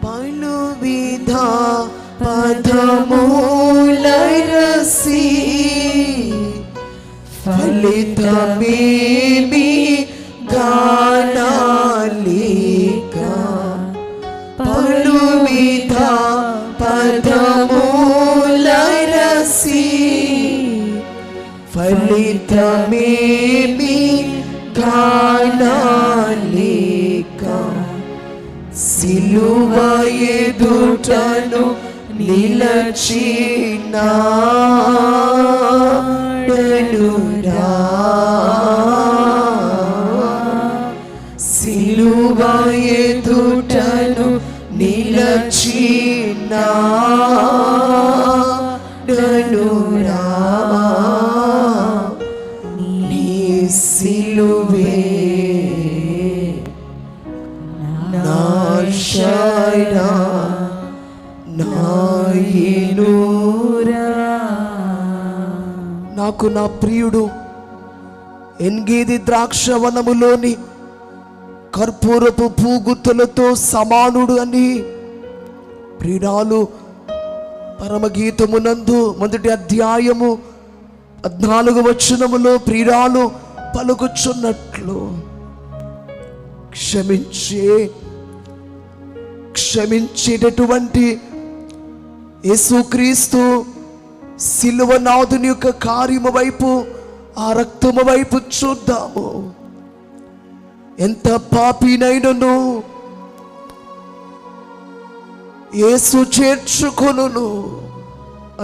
పలువిధ పదములరసి ఫలితమేమి గానాలిక. పలువిధ పదములరసి ఫలితమేమి గానాలిక. సిలువ ఎదుటను నిలచినాడనురా. సిలువ ఎదుటను సిలువే నాశైనా నాయనూరా. నాకు నా ప్రియుడు ఎన్గేది ద్రాక్షవనములోని కర్పూరపు పూగుత్తులతో సమానుడు అని ప్రియురాలు పరమగీతమునందు 1వ అధ్యాయము 14వ వచనములో ప్రియురాలు పలుకుచున్నట్లు క్షమించేటటువంటి యేసుక్రీస్తు సిలువనాథుని యొక్క కార్యము వైపు, ఆ రక్తము వైపు చూద్దాము. ఎంత పాపినైనను యేసు చేర్చుకొనును,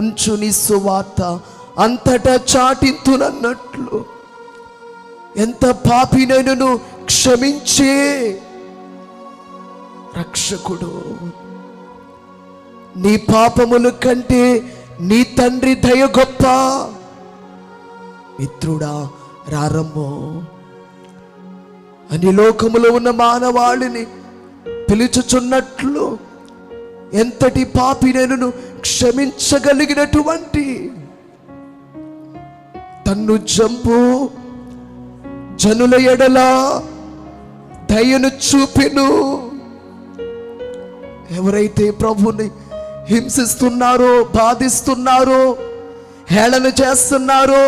అంచుని సువార్త అంతటా చాటింతునన్నట్లు ఎంత పాపినైనను క్షమించే రక్షకుడు. నీ పాపముల కంటే నీ తండ్రి దయ గొప్ప. మిత్రుడా రారమ్మో అని లోకములో ఉన్న మానవాళిని పిలుచుచున్నట్లు ఎంతటి పాపినైనను క్షమించగలిగినటువంటి తన్ను జంపు జనుల ఎడల దయను చూపెను. ఎవరైతే ప్రభుని హింసిస్తున్నారో, బాధిస్తున్నారో, హేళన చేస్తున్నారో,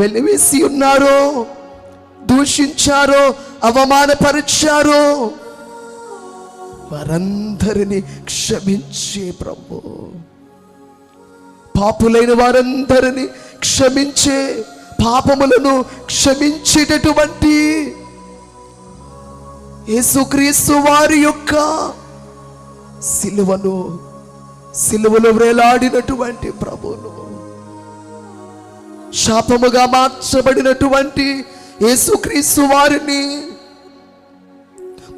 వెలివేసి ఉన్నారో, దూషించారో, అవమానపరిచారో వారందరినీ క్షమించే ప్రభు, పాపులైన వారందరినీ క్షమించే, పాపములను క్షమించేటటువంటి యేసుక్రీస్తు వారి యొక్క సిలువలో వేలాడినటువంటి ప్రభువును, శాపముగా మార్చబడినటువంటి యేసుక్రీస్తు వారిని,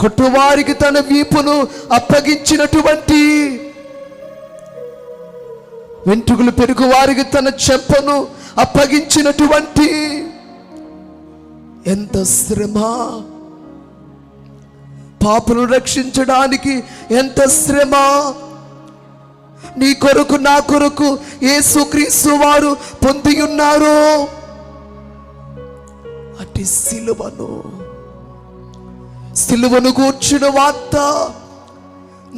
కొట్టువారికి తన వీపును అప్పగించినటువంటి, వెంట్రుకలు పెరుగు వారికి తన చెంపను అప్పగించినటువంటి ఎంత శ్రమ, పాపులను రక్షించడానికి ఎంత శ్రమ. నీ కొరకు నా కొరకు యేసుక్రీస్తు వారు పొంది ఉన్నారు. అట్టి సిలువను కూర్చున్న వార్త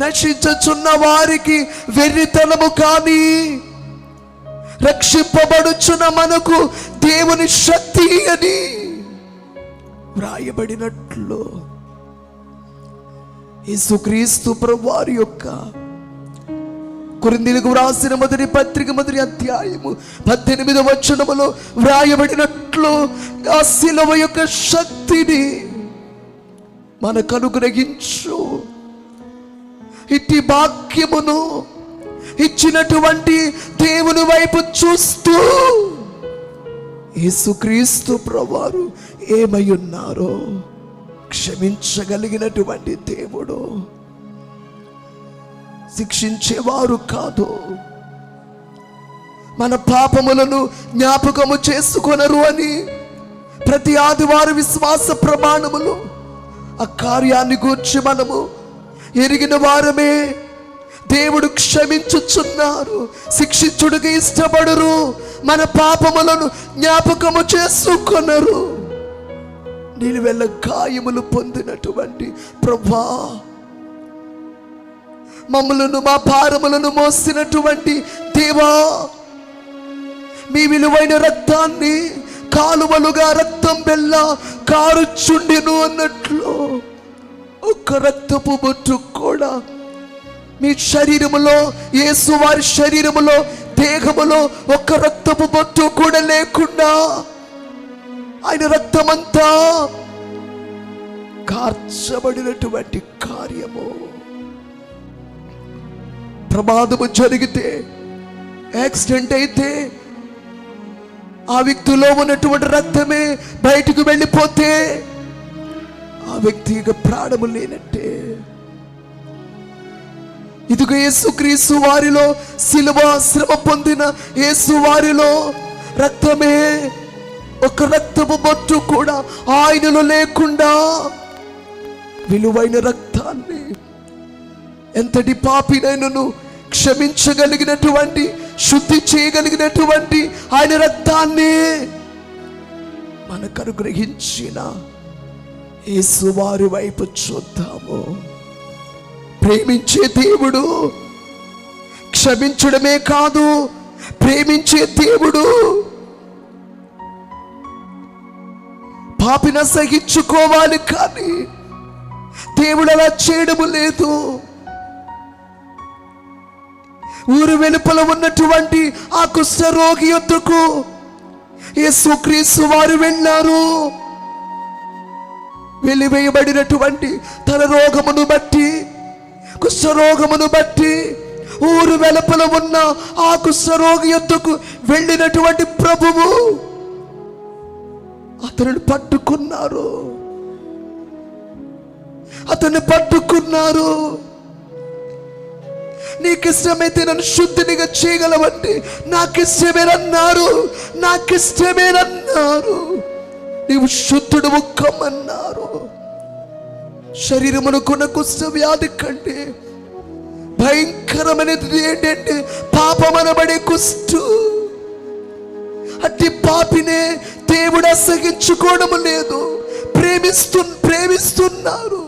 నశించుచున్న వారికి వెర్రితనము కానీ, రక్షింపబడుచున్న మనకు దేవుని శక్తి అని వ్రాయబడినట్లు యేసుక్రీస్తు ప్రభువారి యొక్క కొరింథీయులకు వ్రాసిన 1వ పత్రిక 1వ అధ్యాయము 18వ వచనములో వ్రాయబడినట్లు ఆ సిలువ యొక్క శక్తిని మనకు అనుగ్రహించు. ఇట్టి భాగ్యమును ఇచ్చినటువంటి దేవుని వైపు చూస్తూ యేసుక్రీస్తు ప్రభువారు ఏమై ఉన్నారో క్షమించగలిగినటువంటి దేవుడు, శిక్షించేవారు కాదు. మన పాపములను జ్ఞాపకము చేసుకొనరు అని ప్రతి ఆదివారం విశ్వాస ప్రమాణములు ఆ కార్యాన్ని గూర్చి మనము ఎరిగిన వారమే. దేవుడు క్షమించుచున్నారు, శిక్షించుడికి ఇష్టపడరు, మన పాపములను జ్ఞాపకము చేసుకొనరు. నిలువెల్ల గాయములు పొందినటువంటి ప్రభువా, మమ్మలను మా భారములను మోసినటువంటి దేవా, మీ విలువైన రక్తాన్ని కాలువలుగా రక్తం బెల్ల కారుచుండెను అన్నట్లు ఒక్క రక్తపు బొట్టు కూడా మీ శరీరములో, యేసు వారి శరీరములో, దేహములో ఒక్క రక్తపు బొట్టు కూడా లేకుండా ఆయన రక్తమంతా కార్చబడినటువంటి కార్యము. ప్రమాదము జరిగితే, యాక్సిడెంట్ అయితే ఆ వ్యక్తిలో ఉన్నటువంటి రక్తమే బయటకు వెళ్ళిపోతే ఆ వ్యక్తికి ప్రాణము లేనట్టే. ఇదిగో యేసుక్రీస్తు వారిలో, సిలువ శ్రమ పొందిన యేసు వారిలో రక్తమే ఒక రక్తపు బొట్టు కూడా ఆయనలో లేకుండా విలువైన రక్తాన్ని, ఎంతటి పాపినైనను క్షమించగలిగినటువంటి, శుద్ధి చేయగలిగినటువంటి ఆయన రక్తాన్ని మనకు అనుగ్రహించిన యేసువారి వైపు చూద్దాము. ప్రేమించే దేవుడు, క్షమించడమే కాదు ప్రేమించే దేవుడు. పాపిన సహించుకోవాలి కానీ దేవుడు అలా చేయడము లేదు. ఊరు వెలుపల ఉన్నటువంటి ఆ కుష్ఠరోగి యొద్దకు యేసుక్రీస్తు వారు వెళ్ళారు. వెలివేయబడినటువంటి తన రోగమును బట్టి, కుష్ఠరోగమును బట్టి ఊరు వెలుపల ఉన్న ఆ కుష్ఠరోగి యొద్దకు వెళ్ళినటువంటి ప్రభువు అతనిని పట్టుకున్నారు. అతన్ని పట్టుకున్నారు. నీకిష్టమైతే నన్ను శుద్ధినిగా చేయగలవంటే నాకిష్టమేనన్నారు. నాకిష్టమేనన్నారు. నీవు శుద్ధుడు కమ్మన్నారు. శరీరమునకున్న కుష్ఠ వ్యాధి కంటే భయంకరమైనది ఏంటంటే పాపమనబడే కుష్టు. అట్టి పాపినే దేవుడు అసహించుకోవడం లేదు. ప్రేమిస్తున్నారు,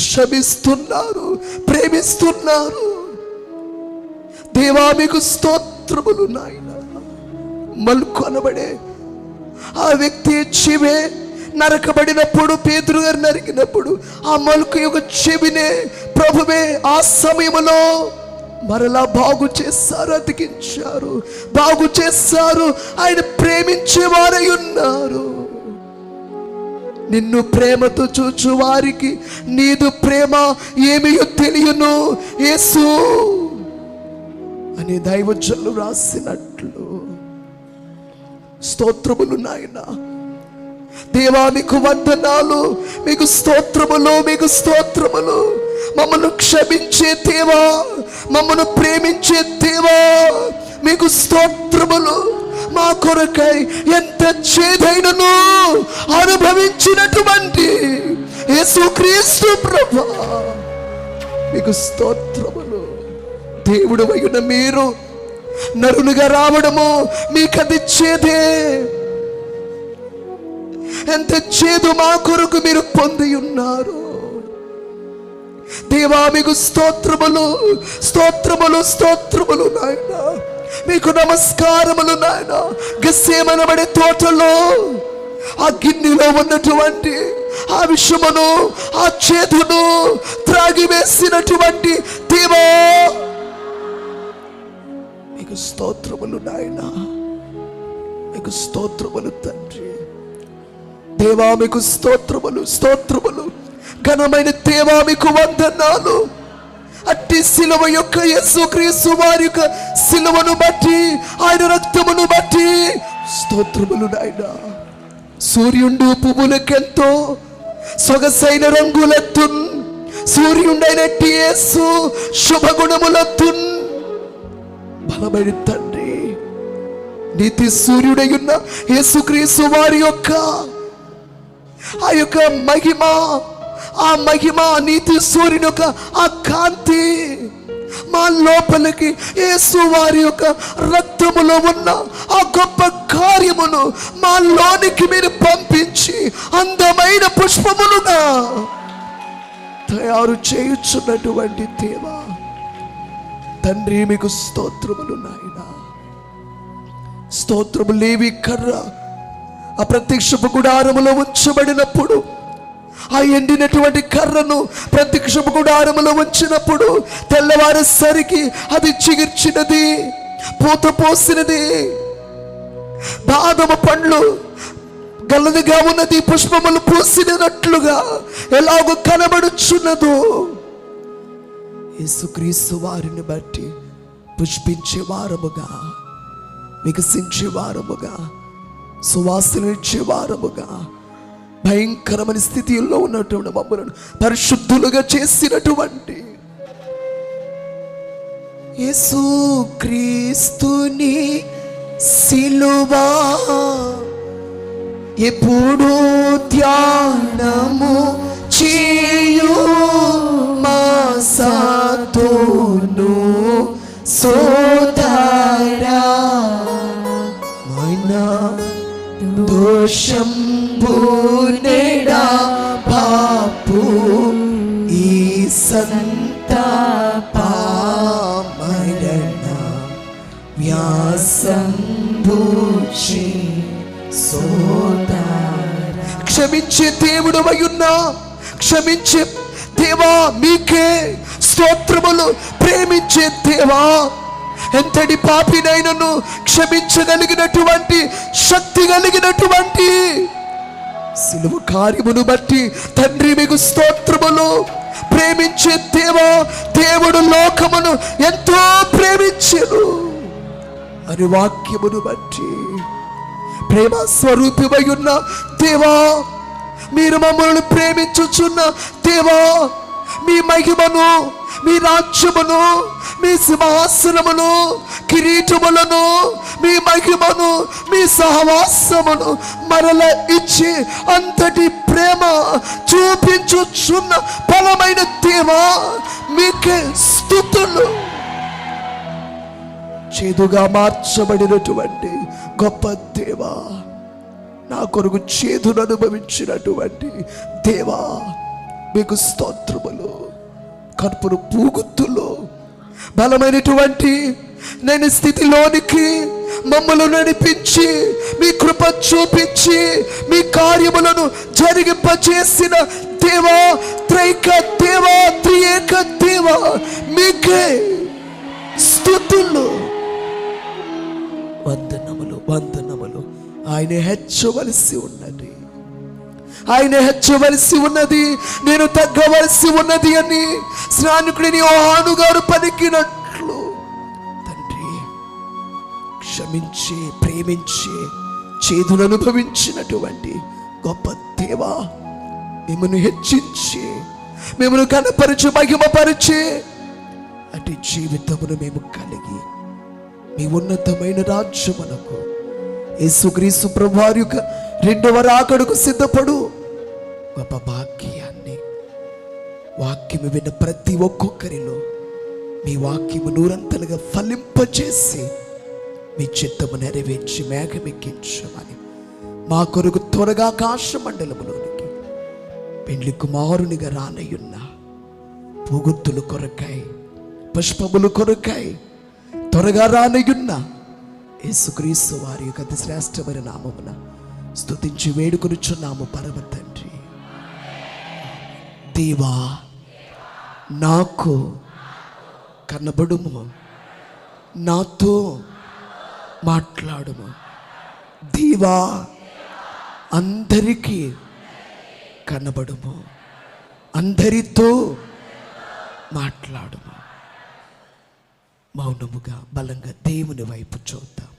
క్షమిస్తున్నారు, ప్రేమిస్తున్నారు. దేవా మీకు స్తోత్రములు నాయన. మల్కు అనబడే ఆ వ్యక్తి చెవే నరకబడినప్పుడు, పేతురు గారు నరికినప్పుడు ఆ మల్కు యొక్క చెవినే ప్రభువే ఆ సమయంలో మరలా బాగు చేశారు, అతికించారు, బాగు చేశారు. ఆయన ప్రేమించేవారై ఉన్నారు. నిన్ను ప్రేమతో చూచు వారికి నీదు ప్రేమ ఏమియో తెలియను యేసు అని దైవజనులు రాసినట్లు. స్తోత్రములు నాయన. దేవా మీకు వందనాలు, మీకు స్తోత్రములు, మీకు స్తోత్రములు. మమ్మల్ని క్షమించే దేవా, మమ్మల్ని ప్రేమించే దేవా, మీకు స్తోత్రములు. మా కొరకై ఎంత చేదైనను అనుభవించినటువంటి యేసుక్రీస్తు ప్రభువా మీకు స్తోత్రములు. దేవుడు వైన మీరు నరునిగా రావడము మీకది చేదే. ఎంత చేదు మా కొరకు మీరు పొంది ఉన్నారు. దేవా మీకు స్తోత్రములు, స్తోత్రములు, స్తోత్రములు నాయన. మీకు నమస్కారములు నాయన. గెత్సేమనబడే తోటలో ఆ గిన్నెలో ఉన్నటువంటి ఆ విషమును, ఆ చేతును త్రాగివేసినటువంటి దేవా మీకు స్తోత్రములు నాయన. మీకు స్తోత్రములు తండ్రి. దేవా మీకు స్తోత్రములు, స్తోత్రములు. ఘనమైన దేవా మీకు వందనాలు. అట్టి సిలువ యొక్క యేసుక్రీస్తు వారి యొక్క సిలువను బట్టి, ఆయన రక్తమును బట్టి స్తోత్రములు నాయన. సూర్యుండు పువ్వులకెంతో సొగసైన రంగులెత్తున్, సూర్యుండైనట్టి యేసు శుభగుణములెత్తున్. బలమైన తండ్రి, నీతి సూర్యుడై ఉన్న యేసుక్రీస్తు వారి యొక్క ఆ యొక్క మహిమ, ఆ మహిమ, నీతి సూర్యుని యొక్క ఆ కాంతి మా లోపలికి యేసు వారి యొక్క రక్తములో ఉన్న ఆ గొప్ప కార్యమును మా లోనికి మీరు పంపించి అందమైన పుష్పములుగా తయారు చేయుచున్నటువంటి దేవా తండ్రి మీకు స్తోత్రములు నాయన. స్తోత్రము. లేవి కర్ర ఆ ప్రత్యక్షపు గుడారములో ఉంచబడినప్పుడు, ఆ ఎండినటువంటి కర్రను ప్రత్యక్షపు గుడారములో ఉంచినప్పుడు తెల్లవారేసరికి అది చిగిర్చినది, పూత పోసినది. బాదమ పండ్లు గల్లదిగా ఉన్నది, పుష్పములు పూసినట్లుగా ఎలాగో కనబడుచున్నదో యేసుక్రీస్తు వారిని బట్టి పుష్పించే వారముగా, వికసించే వారముగా, సువాసనిచ్చే వారముగా, భయంకరమైన స్థితిలో ఉన్నటువంటి మమ్మలను పరిశుద్ధులుగా చేసినటువంటి యేసుక్రీస్తుని సిలువ ఎప్పుడు ధ్యానము చేయు మాసాతోను సోదరా మైనా దోషంబునేడా పాపు ఈ సంతాపమరణ వ్యాసంబుచి సోదర క్షమించే దేవుడు అయ్యున్నా క్షమించే దేవా మీకే స్తోత్రములు. ప్రేమించే దేవా ఎంతటి పాపినైనను క్షమించగలిగినటువంటి శక్తి కలిగినటువంటి సిలువ కార్యమును బట్టి తండ్రి మీకు స్తోత్రములు. ప్రేమించే దేవా దేవుడు లోకమును ఎంతో ప్రేమించెను అని వాక్యమును బట్టి ప్రేమ స్వరూపివై ఉన్న దేవా మీరు మమ్మల్ని ప్రేమించుచున్న దేవా మీ మహిమను మీ రాజ్యమును మీ సింహాసనమును కిరీటములను మీ మహిమను మీ సహవాసమును మరల ఇచ్చి అంతటి ప్రేమ చూపించుచున్న బలమైన దేవా మీకే స్తుతులు. చేదుగా మార్చబడినటువంటి గొప్ప దేవా నా కొరకు చేదును అనుభవించినటువంటి దేవా మీకు స్తోత్రములు. కర్పూర పూగుత్తులో బలమైనటువంటి నేను స్థితిలోనికి మమ్మల్ని నడిపించి మీ కృప చూపించి మీ కార్యములను జరిగింపచేసిన దేవా త్రైక దేవా త్రియేక దేవా మీకే స్తుతులు. వందనములు వందనములు. ఆయన హెచ్చవలసి ఉన్నది, ఆయన హెచ్చవలసి ఉన్నది, నేను తగ్గవలసి ఉన్నది అని స్నానికుడిని యోహాను గారు పలికినట్లు తండ్రి క్షమించి ప్రేమించి చేదును అనుభవించినటువంటి గొప్ప దేవా మిమ్మల్ని హెచ్చించి మిమ్మల్ని కనపరిచి మహిమపరిచి అటు జీవితమును మేము కలిగి మీ ఉన్నతమైన రాజ్యమునకు యేసుక్రీస్తు ప్రభువారి యొక్క రెండవ రాకడకు సిద్ధపడు గొప్ప భాగ్యాన్ని వాక్యము విన్న ప్రతి ఒక్కొక్కరిలో మీ వాక్యము నూరంతలుగా ఫలింపచేసి మీ చిత్తము నెరవేర్చి మేఘమెక్కించమని మా కొరకు త్వరగా ఆకాశ మండలములోనికి పెండ్లి కుమారునిగా రానయ్యున్న పూగుత్తుల కొరకాయ పుష్పములు కొరకాయ త్వరగా రానయ్యున్న యేసుక్రీస్తు వారి యొక్క అతి శ్రేష్టమైన నామమున స్తుతించి వేడుకొనుచున్నాము పరమ తండ్రి. దేవా నాకు కనబడుము, నాతో మాట్లాడుము. దేవా అందరికీ కనబడుము, అందరితో మాట్లాడుము. మౌనముగా బలంగా దేవుని వైపు చూద్దాం.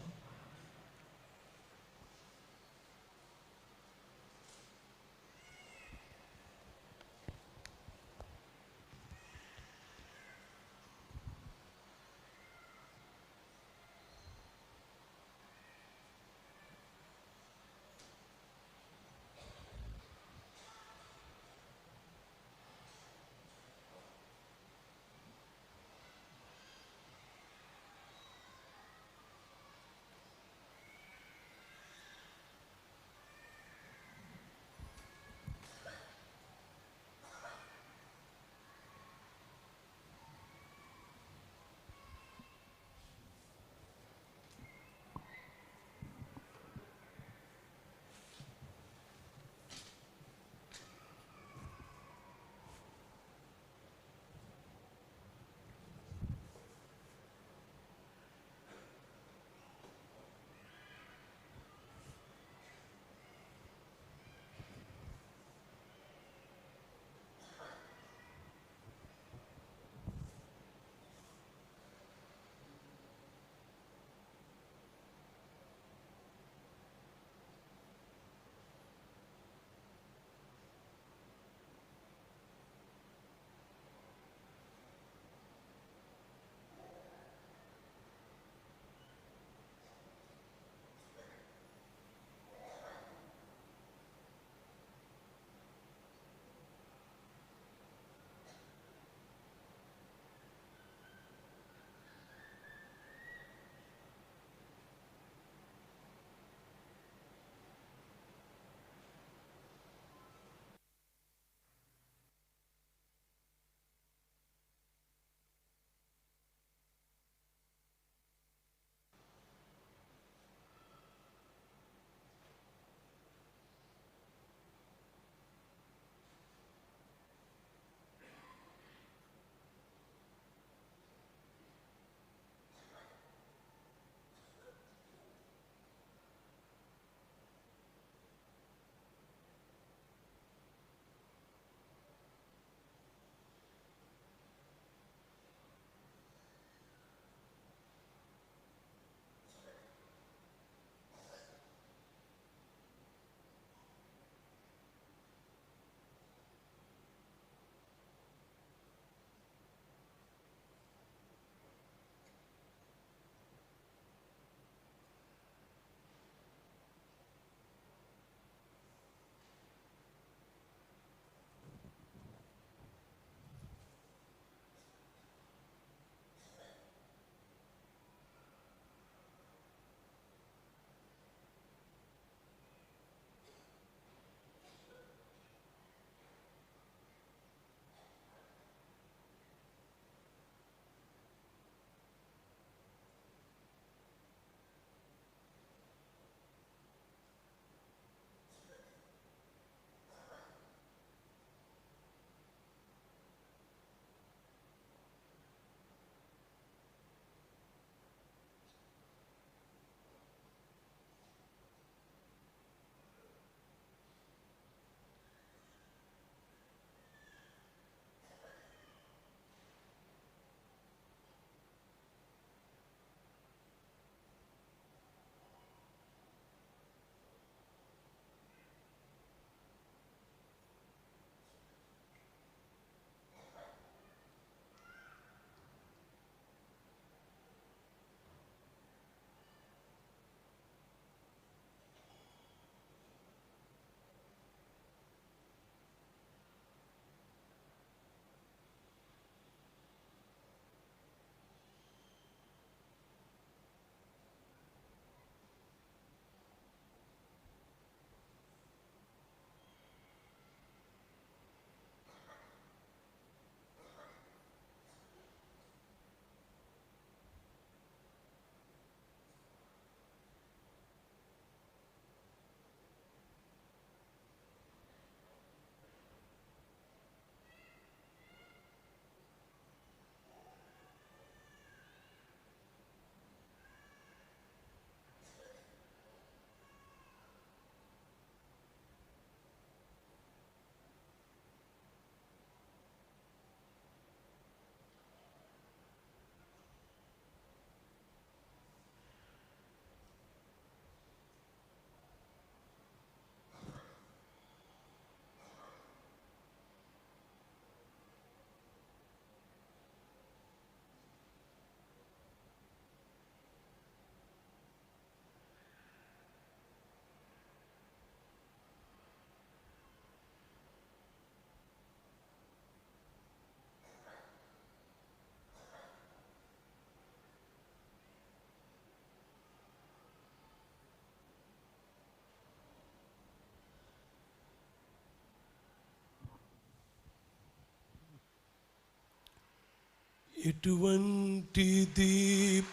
ఎటువంటిది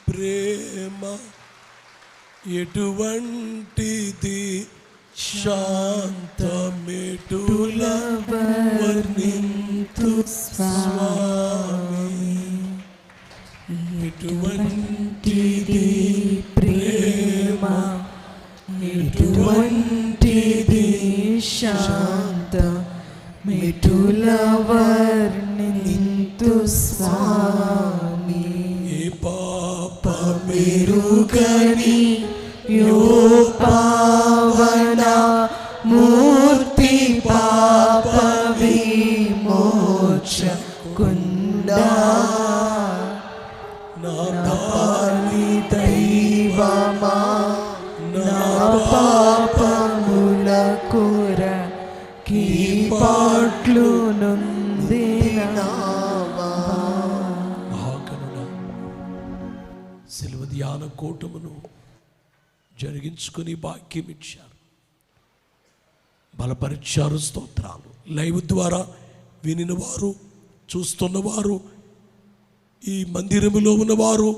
ప్రేమ, ఎటువంటిది శాంతమెటుల వర్ణింతు స్వామి. ఎటువంటిది ప్రేమ, ఎటువంటిది శాంతమెటుల వర్ణింతు స్వామి. ఏ పాపమెరుగని యో పావన మూర్తి పాప విమోచకుండా నా పాలి దైవమా నా పాపముల కొరకి పాట్లు నొందినావా. మహాకరుణ శిలువ ధ్యాన కూటమును జరిగించుకుని భాగ్యం ఇచ్చారు, బలపరిచారు. స్తోత్రాలు. లైవ్ ద్వారా వినిన వారు, చూస్తున్నవారు, ఈ మందిరములో ఉన్నవారు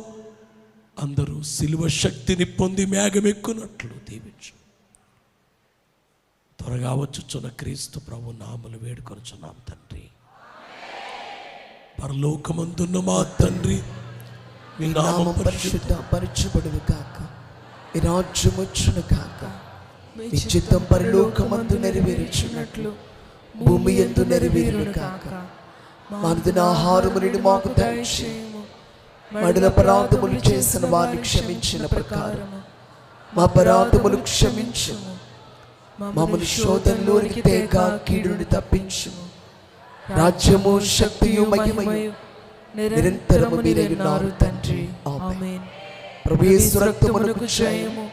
అందరూ శిలువ శక్తిని పొంది మేఘమెక్కునట్లు దీవించు. త్వరగా వచ్చుచున్న క్రీస్తు ప్రభు నామములు వేడుకొనుచున్నాం తండ్రి. పరలోకమందున్న మా తండ్రి, మీ నామం పరిశుద్ధపరచబడును కాక, మీ రాజ్యం వచ్చును కాక, మీ చిత్తం పరలోకమందు నెరవేర్చున్నట్లు భూమి యందు నెరవేరును కాక. మా అనుదిన ఆహారము నేడు మాకు దయచేయము. మడిన అపరాధములు చేసిన వారిని క్షమించిన ప్రకారం మా అపరాధములు క్షమించుము. మమ్మల్ని శోధనలోనికి తేక కీడుని తప్పించుము. రాజ్యము, శక్తియు, మహిమయు నిరంతరము మీరే ఉన్నారు తండ్రి. ఆమేన్. ప్రభు యేసు రక్తమునకు జయము,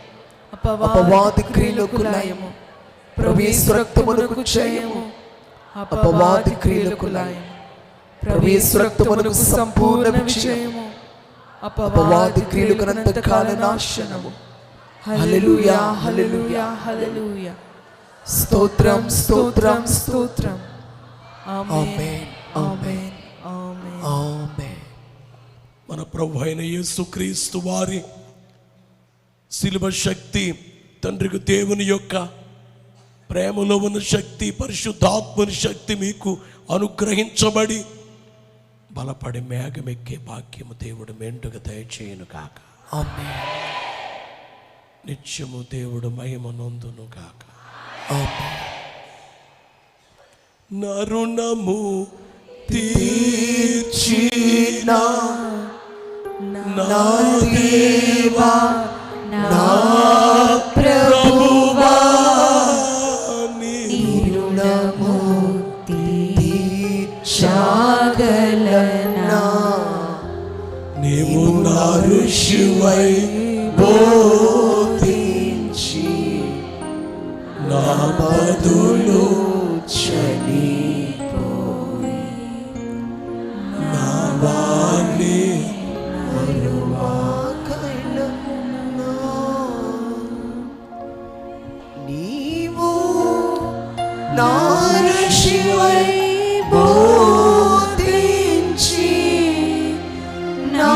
అపవాది క్రియలకు లయము. ప్రభు యేసు రక్తమునకు జయము, అపవాది క్రియలకు లయము. ప్రభు యేసు రక్తమునకు సంపూర్ణ విజయము, అపవాది క్రియలకు అనంతకాల నాశనము. హల్లెలూయా, హల్లెలూయా, హల్లెలూయా. స్తోత్రం, స్తోత్రం, స్తోత్రం. ఆమేన్, ఆమేన్, ఆమేన్, ఆమేన్. మన ప్రభు అయిన యేసుక్రీస్తు వారి శిలువ శక్తి, తండ్రికి దేవుని యొక్క ప్రేమలో ఉన్న శక్తి, పరిశుద్ధాత్మని శక్తి మీకు అనుగ్రహించబడి బలపడి మేఘమెక్కే భాగ్యము దేవుడు మెండుగా దయచేయును కాక. ఆమేన్. నిత్యము దేవుడు మహిమ నొందును కాక. ఆమేన్. నరుణము తీర్చిన నా దేవా, నా ప్రభువా నీ రుణము తీర్చగలనా. నీవు నా ఋషివై బోధించి నా బదులు చనిపోయి నా వాణి నీవు నా ఋషివై బోధించి నా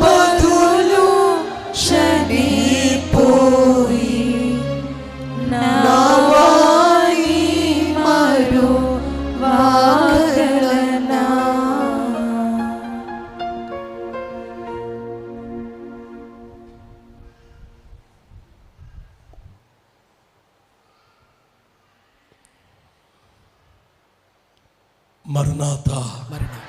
బదులు చనిపోయి నా వాణి మరువగలనా. మరణాత మరణం